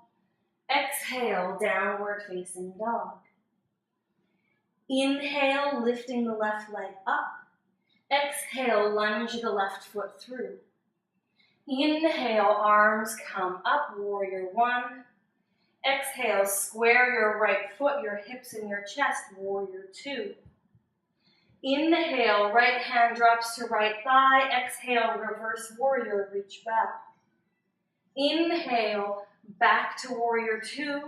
Exhale, downward facing dog. Inhale, lifting the left leg up. Exhale, lunge the left foot through. Inhale, arms come up, warrior one. Exhale, square your right foot, your hips and your chest, warrior two. Inhale, right hand drops to right thigh. Exhale, reverse warrior, reach back. Inhale, back to warrior two.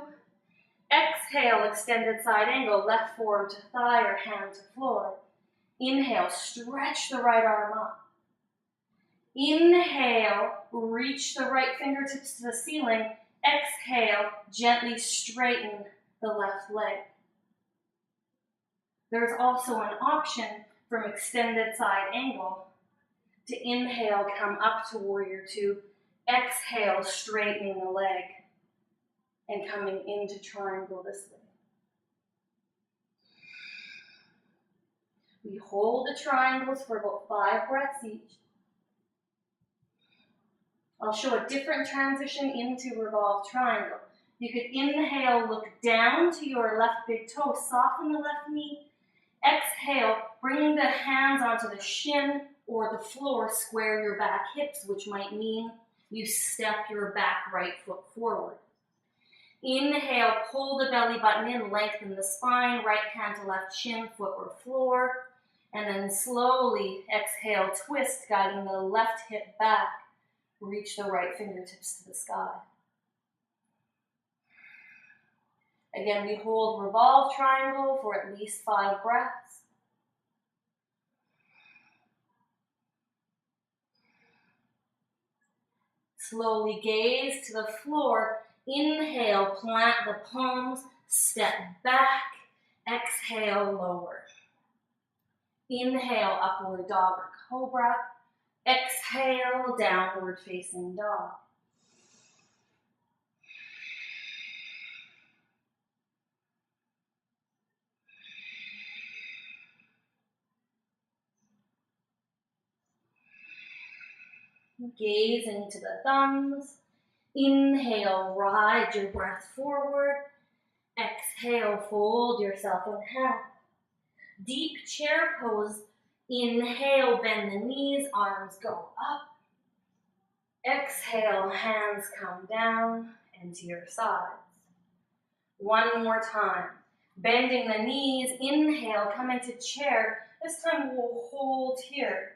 Exhale, extended side angle, left forearm to thigh or hand to floor. Inhale, stretch the right arm up. Inhale, reach the right fingertips to the ceiling. Exhale, gently straighten the left leg. There's also an option from extended side angle to inhale, come up to warrior two. Exhale, straightening the leg and coming into triangle this way. We hold the triangles for about 5 breaths each. I'll show a different transition into revolved triangle. You could inhale, look down to your left big toe, soften the left knee. Exhale, bring the hands onto the shin or the floor, square your back hips, which might mean you step your back right foot forward. Inhale, pull the belly button in, lengthen the spine, right hand to left shin, foot or floor. And then slowly exhale, twist, guiding the left hip back. Reach the right fingertips to the sky. Again, we hold revolve triangle for at least 5 breaths. Slowly gaze to the floor. Inhale, plant the palms, step back. Exhale, lower. Inhale, upward dog or cobra. Exhale, downward facing dog. Gaze into the thumbs. Inhale, ride your breath forward. Exhale, fold yourself in half. Deep chair pose. Inhale, bend the knees, arms go up. Exhale, hands come down and to your sides. One more time. Bending the knees, inhale, come into chair. This time we'll hold here.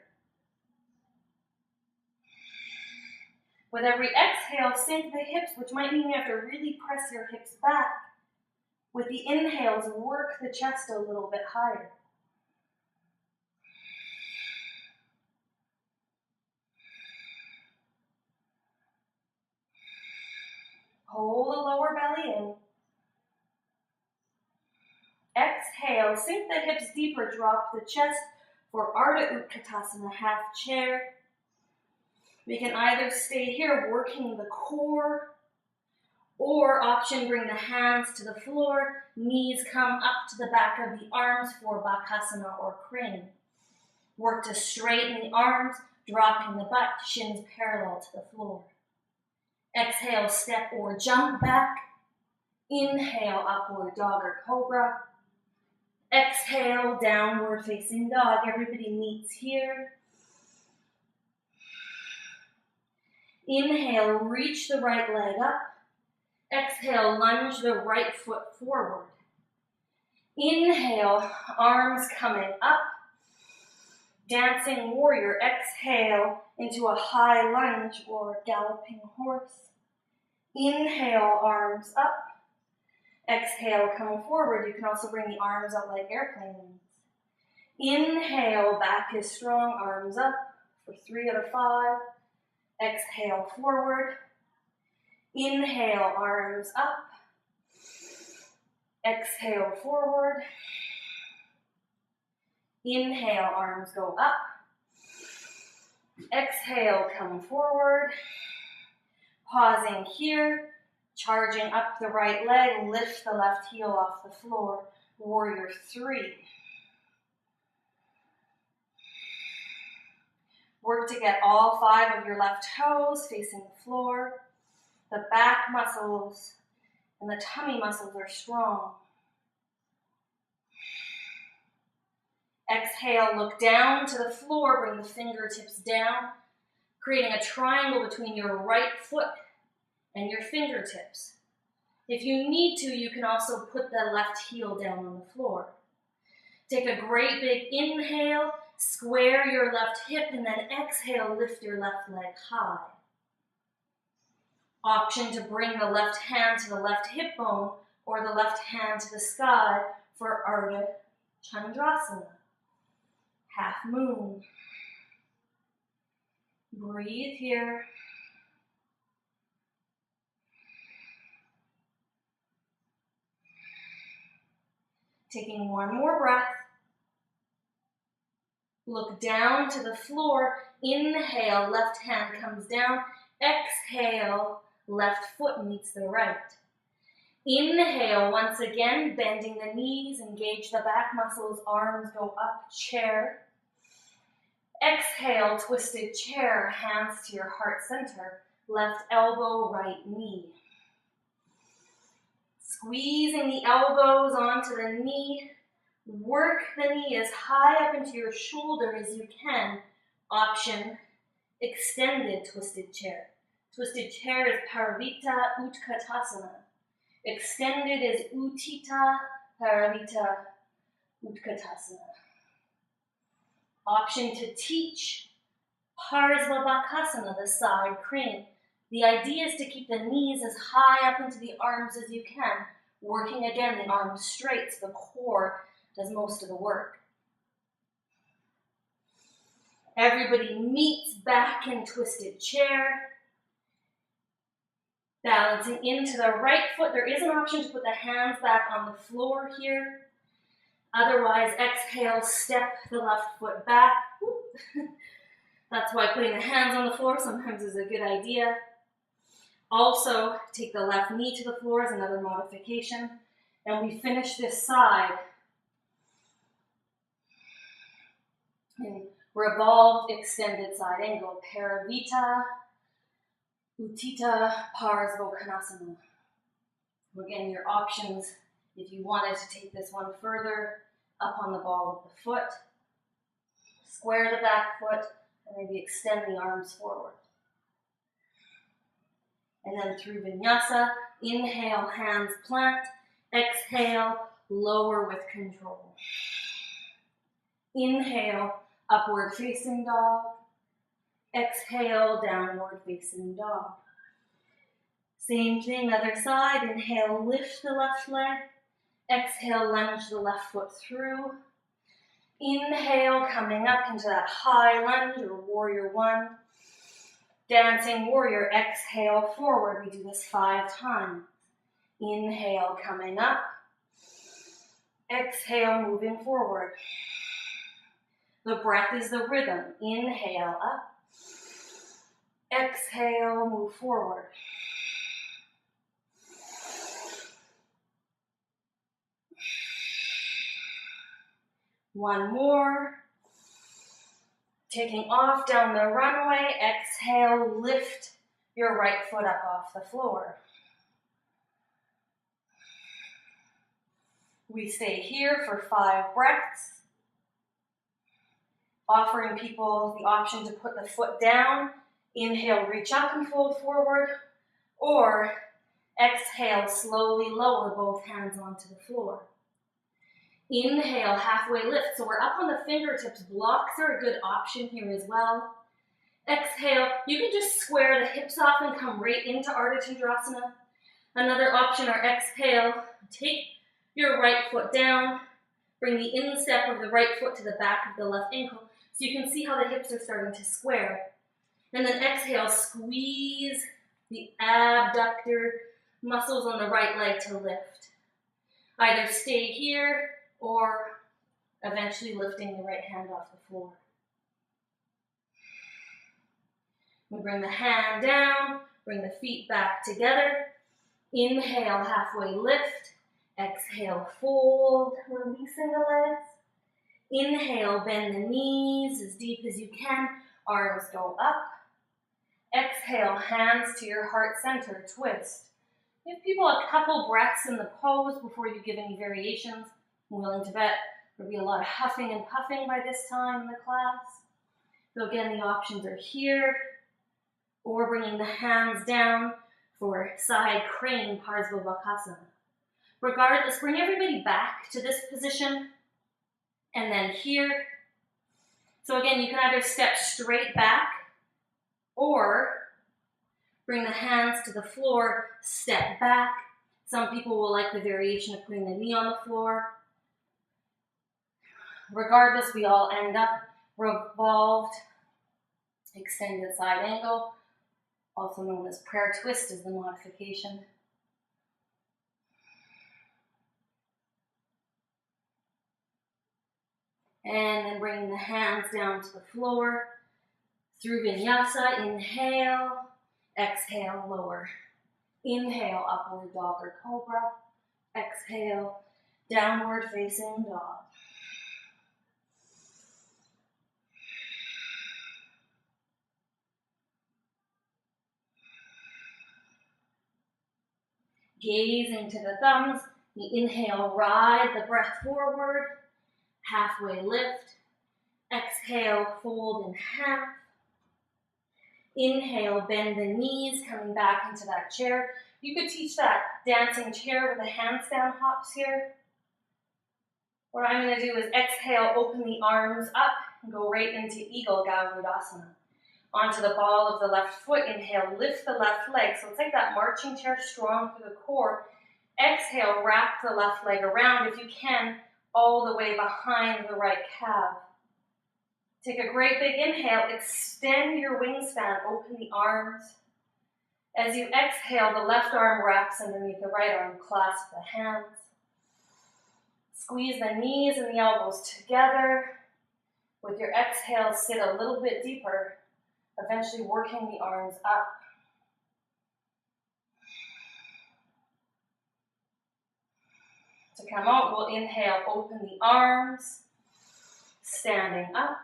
With every exhale, sink the hips, which might mean you have to really press your hips back. With the inhales, work the chest a little bit higher. Hold the lower belly in. Exhale, sink the hips deeper, drop the chest for Ardha Utkatasana, half chair. We can either stay here working the core, or option bring the hands to the floor, knees come up to the back of the arms for Bakasana or crane. Work to straighten the arms, dropping the butt, shins parallel to the floor. Exhale, step or jump back. Inhale, upward dog or cobra. Exhale, downward facing dog. Everybody meets here. Inhale, reach the right leg up. Exhale, lunge the right foot forward. Inhale, arms coming up. Dancing warrior. Exhale into a high lunge or galloping horse. Inhale, arms up. Exhale, come forward. You can also bring the arms out like airplane wings. Inhale, back is strong, arms up for 3 out of 5. Exhale, forward. Inhale, arms up. Exhale, forward. Inhale, arms go up. Exhale, come forward. Pausing here, charging up the right leg, lift the left heel off the floor. Warrior 3. Work to get all 5 of your left toes facing the floor. The back muscles and the tummy muscles are strong. Exhale, look down to the floor, bring the fingertips down, creating a triangle between your right foot and your fingertips. If you need to, you can also put the left heel down on the floor. Take a great big inhale, square your left hip, and then exhale, lift your left leg high. Option to bring the left hand to the left hip bone or the left hand to the sky for Ardha Chandrasana. Half moon. Breathe here. Taking one more breath. Look down to the floor. Inhale, left hand comes down. Exhale, left foot meets the right. Inhale, once again, bending the knees, engage the back muscles, arms go up, chair. Exhale, twisted chair, hands to your heart center, left elbow, right knee. Squeezing the elbows onto the knee. Work the knee as high up into your shoulder as you can. Option, extended twisted chair. Twisted chair is Parivrtta Utkatasana. Extended is Utthita Parivrtta Utkatasana. Option to teach Parsvabhakasana, the side crane. The idea is to keep the knees as high up into the arms as you can, working again the arms straight so the core does most of the work. Everybody meets back in twisted chair. Balancing into the right foot. There is an option to put the hands back on the floor here. Otherwise, exhale, step the left foot back. That's why putting the hands on the floor sometimes is a good idea. Also, take the left knee to the floor as another modification. And we finish this side in revolved extended side angle, Parivrtta Utthita Parsvabhakasana. Again, your options, if you wanted to take this one further, up on the ball of the foot, square the back foot, and maybe extend the arms forward. And then through vinyasa, inhale, hands plant, exhale, lower with control. Inhale, upward facing dog. Exhale, downward facing dog. Same thing, other side. Inhale, lift the left leg. Exhale, lunge the left foot through. Inhale, coming up into that high lunge or warrior one. Dancing warrior, exhale, forward. We do this 5 times. Inhale, coming up. Exhale, moving forward. The breath is the rhythm. Inhale, up. Exhale, move forward. One more. Taking off down the runway, exhale, lift your right foot up off the floor. We stay here for 5 breaths, offering people the option to put the foot down. Inhale, reach up and fold forward, or exhale, slowly lower both hands onto the floor. Inhale, halfway lift. So we're up on the fingertips. Blocks are a good option here as well. Exhale, you can just square the hips off and come right into Ardha Chandrasana. Another option, or exhale, take your right foot down, bring the instep of the right foot to the back of the left ankle, so you can see how the hips are starting to square. And then exhale, squeeze the abductor muscles on the right leg to lift. Either stay here or eventually lifting the right hand off the floor. We bring the hand down, bring the feet back together. Inhale, halfway lift. Exhale, fold, releasing the legs. Inhale, bend the knees as deep as you can. Arms go up. Exhale, hands to your heart center, twist. Give people a couple breaths in the pose before you give any variations. I'm willing to bet there'll be a lot of huffing and puffing by this time in the class. So again, the options are here, or bringing the hands down for side crane Parsvabhakasana. Regardless, bring everybody back to this position and then here. So again, you can either step straight back or bring the hands to the floor, step back. Some people will like the variation of putting the knee on the floor. Regardless, we all end up revolved, extended side angle, also known as prayer twist is the modification. And then bringing the hands down to the floor through vinyasa. Inhale, exhale, lower. Inhale, upward dog or cobra. Exhale, downward facing dog. Gazing to the thumbs, you inhale, ride the breath forward, halfway lift. Exhale, fold in half. Inhale, bend the knees, coming back into that chair. You could teach that dancing chair with the handstand hops here. What I'm going to do is exhale, open the arms up, and go right into Eagle Garudasana. Onto the ball of the left foot, inhale, lift the left leg. So it's like that marching chair, strong through the core. Exhale, wrap the left leg around, if you can, all the way behind the right calf. Take a great big inhale, extend your wingspan, open the arms. As you exhale, the left arm wraps underneath the right arm, clasp the hands. Squeeze the knees and the elbows together. With your exhale, sit a little bit deeper, eventually working the arms up. To come out, we'll inhale, open the arms, standing up.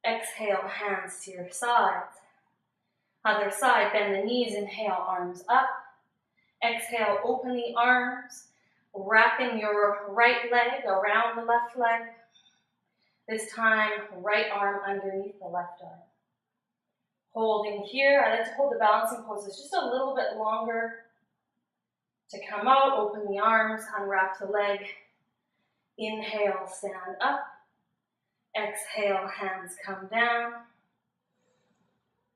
Exhale, hands to your sides. Other side, bend the knees, inhale, arms up. Exhale, open the arms, wrapping your right leg around the left leg. This time, right arm underneath the left arm. Holding here, I like to hold the balancing poses just a little bit longer. To come out, open the arms, unwrap the leg. Inhale, stand up. Exhale, hands come down.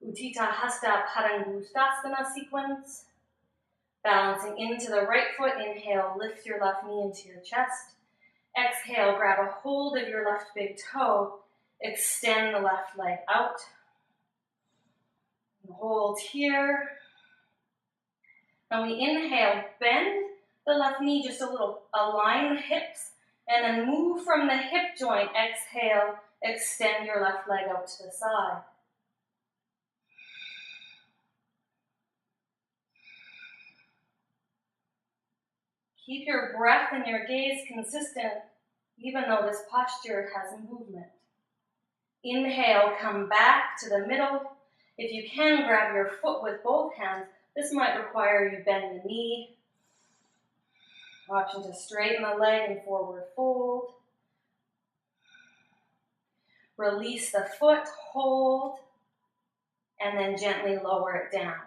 Utthita Hasta Padangusthasana sequence. Balancing into the right foot, inhale, lift your left knee into your chest. Exhale, grab a hold of your left big toe. Extend the left leg out. Hold here. Now we inhale, bend the left knee just a little, align the hips, and then move from the hip joint. Exhale, extend your left leg out to the side. Keep your breath and your gaze consistent, even though this posture has movement. Inhale, come back to the middle. If you can, grab your foot with both hands. This might require you bend the knee. Option to straighten the leg and forward fold. Release the foot, hold, and then gently lower it down.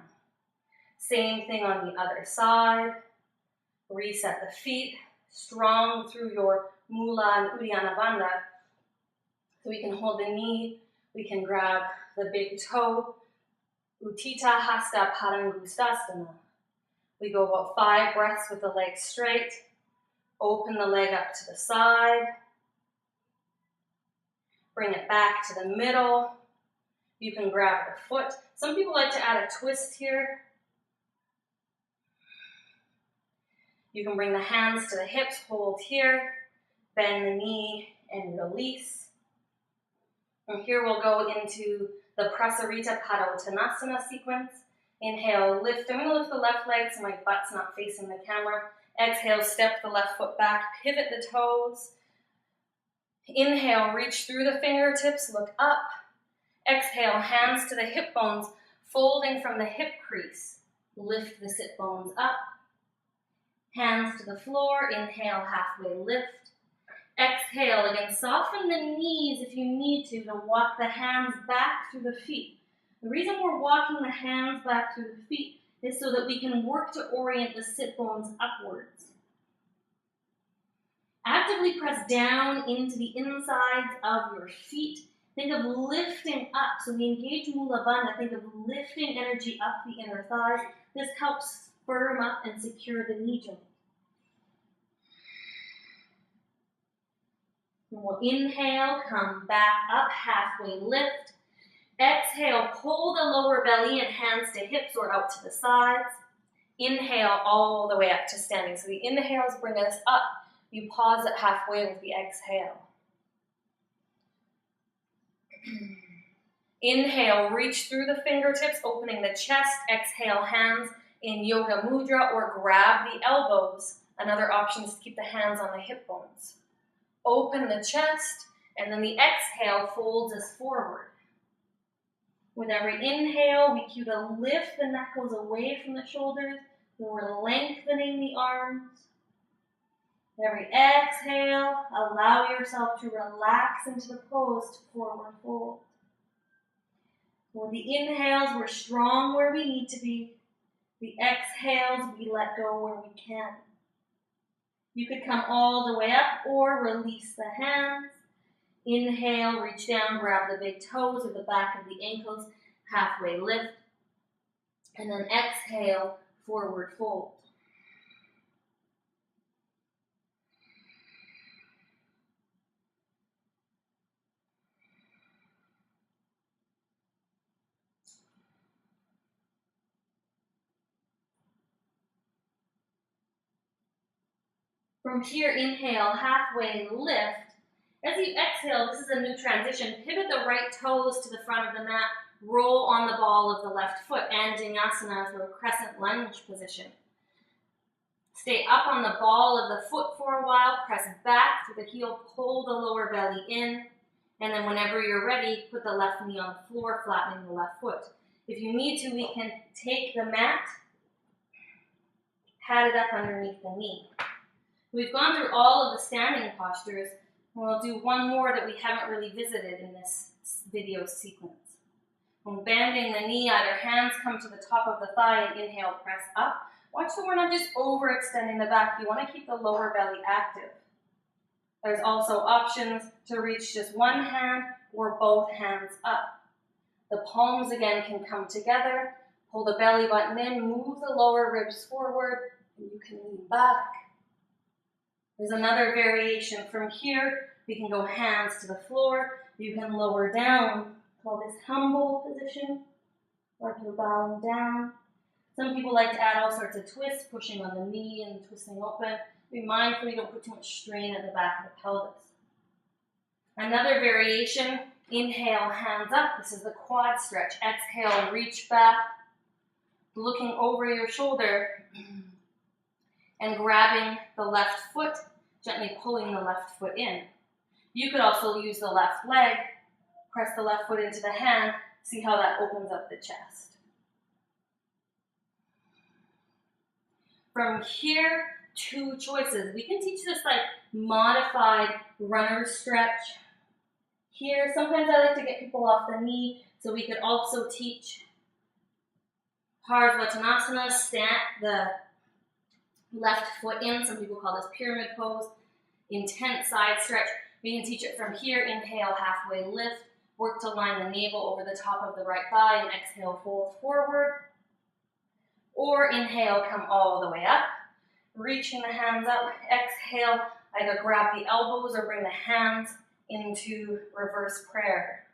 Same thing on the other side. Reset the feet, strong through your Mula and Uddiyana Bandha. So we can hold the knee, we can grab the big toe. Utthita Hasta Padangusthasana. We go about 5 breaths with the leg straight. Open the leg up to the side. Bring it back to the middle. You can grab the foot. Some people like to add a twist here. You can bring the hands to the hips, hold here, bend the knee, and release. And here we'll go into the Prasarita Padottanasana sequence. Inhale, lift. I'm going to lift the left leg so my butt's not facing the camera. Exhale, step the left foot back, pivot the toes. Inhale, reach through the fingertips, look up. Exhale, hands to the hip bones, folding from the hip crease. Lift the sit bones up. Hands to the floor, inhale, halfway lift. Exhale, again, soften the knees if you need to walk the hands back through the feet. The reason we're walking the hands back through the feet is so that we can work to orient the sit bones upwards. Actively press down into the insides of your feet. Think of lifting up. So we engage Mula Bandha. Think of lifting energy up the inner thighs. This helps firm up and secure the knee joint. And we'll inhale, come back up, halfway lift. Exhale, pull the lower belly and hands to hips or out to the sides. Inhale all the way up to standing. So the inhales bring us up. You pause at halfway with the exhale. Inhale, reach through the fingertips, opening the chest. Exhale, hands in yoga mudra or grab the elbows. Another option is to keep the hands on the hip bones. Open the chest, and then the exhale folds us forward. With every inhale, we cue to lift, the neck goes away from the shoulders. We're lengthening the arms. Every exhale, allow yourself to relax into the pose to forward fold. With the inhales, we're strong where we need to be. The exhales, we let go where we can. You could come all the way up or release the hands. Inhale, reach down, grab the big toes or the back of the ankles, halfway lift. And then exhale, forward fold. From here, inhale, halfway lift. As you exhale, this is a new transition. Pivot the right toes to the front of the mat. Roll on the ball of the left foot. Anjaneyasana for a crescent lunge position. Stay up on the ball of the foot for a while. Press back through the heel. Pull the lower belly in. And then whenever you're ready, put the left knee on the floor, flattening the left foot. If you need to, we can take the mat, pat it up underneath the knee. We've gone through all of the standing postures, and we'll do one more that we haven't really visited in this video sequence. When bending the knee, either hands come to the top of the thigh and inhale, press up. Watch that we're not just overextending the back. You want to keep the lower belly active. There's also options to reach just one hand or both hands up. The palms again can come together. Pull the belly button in, move the lower ribs forward, and you can lean back. There's another variation from here. We can go hands to the floor. You can lower down. Call this humble position, like you're bowing down. Some people like to add all sorts of twists, pushing on the knee and twisting open. Be mindful you don't put too much strain at the back of the pelvis. Another variation, inhale, hands up. This is the quad stretch. Exhale, reach back, looking over your shoulder and grabbing the left foot, gently pulling the left foot in. You could also use the left leg, press the left foot into the hand, see how that opens up the chest. From here, two choices. We can teach this like modified runner stretch. Here, sometimes I like to get people off the knee, so we could also teach Parsvattanasana, stand the left foot in. Some people call this pyramid pose. Intense side stretch. We can teach it from here. Inhale, halfway lift. Work to line the navel over the top of the right thigh and exhale, fold forward. Or inhale, come all the way up. Reaching the hands up. Exhale, either grab the elbows or bring the hands into reverse prayer.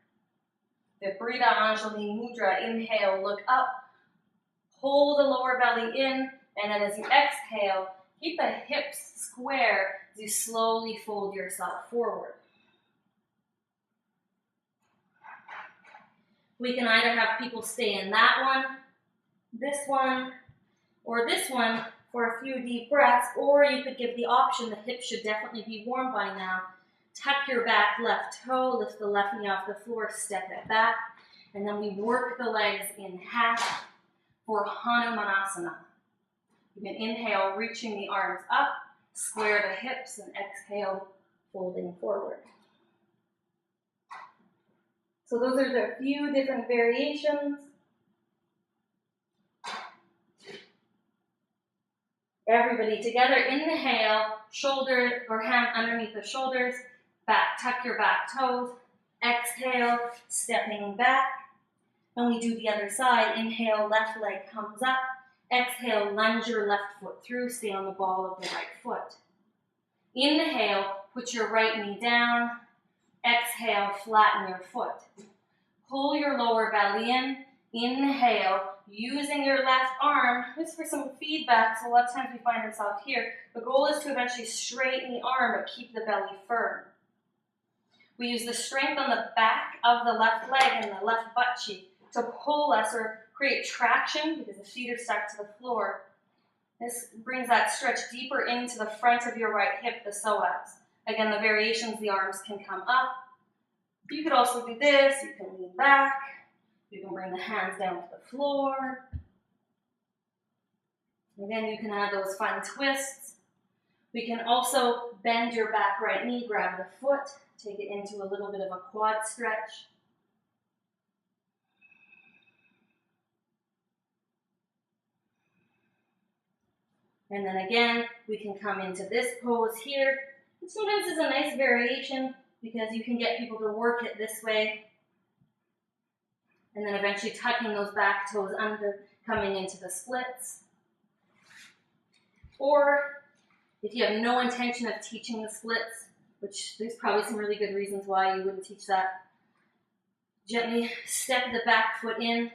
Viparita Anjali Mudra. Inhale, look up. Pull the lower belly in. And then as you exhale, keep the hips square as you slowly fold yourself forward. We can either have people stay in that one, or this one for a few deep breaths, or you could give the option, the hips should definitely be warm by now. Tuck your back left toe, lift the left knee off the floor, step it back, and then we work the legs in half for Hanumanasana. You can inhale, reaching the arms up, square the hips, and exhale, folding forward. So those are the few different variations. Everybody together, inhale, shoulder or hand underneath the shoulders, back, tuck your back toes. Exhale, stepping back. And we do the other side. Inhale, left leg comes up. Exhale, lunge your left foot through, stay on the ball of the right foot. Inhale, put your right knee down. Exhale, flatten your foot. Pull your lower belly in. Inhale, using your left arm, just for some feedback, so a lot of times we find ourselves here. The goal is to eventually straighten the arm, but keep the belly firm. We use the strength on the back of the left leg and the left butt cheek to pull us or create traction because the feet are stuck to the floor. This brings that stretch deeper into the front of your right hip, the psoas. Again, the variations, the arms can come up. You could also do this. You can lean back. You can bring the hands down to the floor. Again, you can add those fun twists. We can also bend your back right knee, grab the foot, take it into a little bit of a quad stretch. And then again, we can come into this pose here. And sometimes it's a nice variation because you can get people to work it this way. And then eventually tucking those back toes under, coming into the splits. Or if you have no intention of teaching the splits, which there's probably some really good reasons why you wouldn't teach that, gently step the back foot in.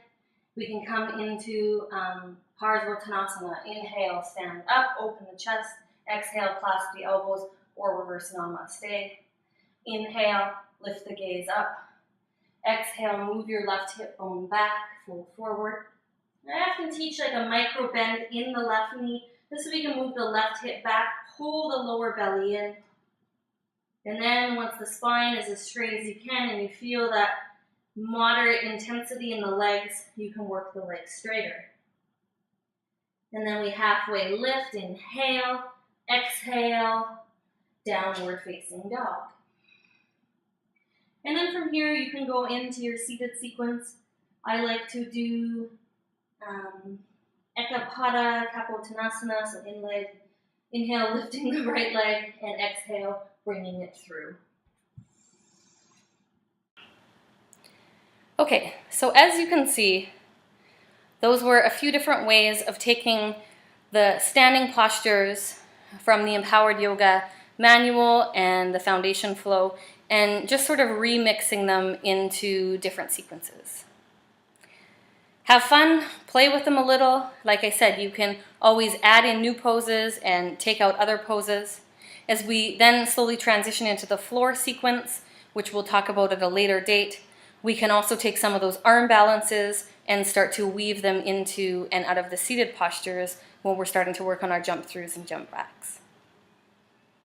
We can come into Parsvartanasana. Inhale, stand up, open the chest. Exhale, clasp the elbows, or reverse namaste. Inhale, lift the gaze up. Exhale, move your left hip bone back, fold forward. I often teach like a micro bend in the left knee. This way we can move the left hip back, pull the lower belly in. And then once the spine is as straight as you can and you feel that moderate intensity in the legs, you can work the legs straighter. And then we halfway lift, inhale, exhale, downward facing dog. And then from here, you can go into your seated sequence. I like to do Ekapada Kapotanasana, so inhale, lifting the right leg, and exhale, bringing it through. Okay, so as you can see, those were a few different ways of taking the standing postures from the Empowered Yoga manual and the Foundation Flow and just sort of remixing them into different sequences. Have fun, play with them a little. Like I said, you can always add in new poses and take out other poses. As we then slowly transition into the floor sequence, which we'll talk about at a later date, we can also take some of those arm balances and start to weave them into and out of the seated postures when we're starting to work on our jump throughs and jump backs.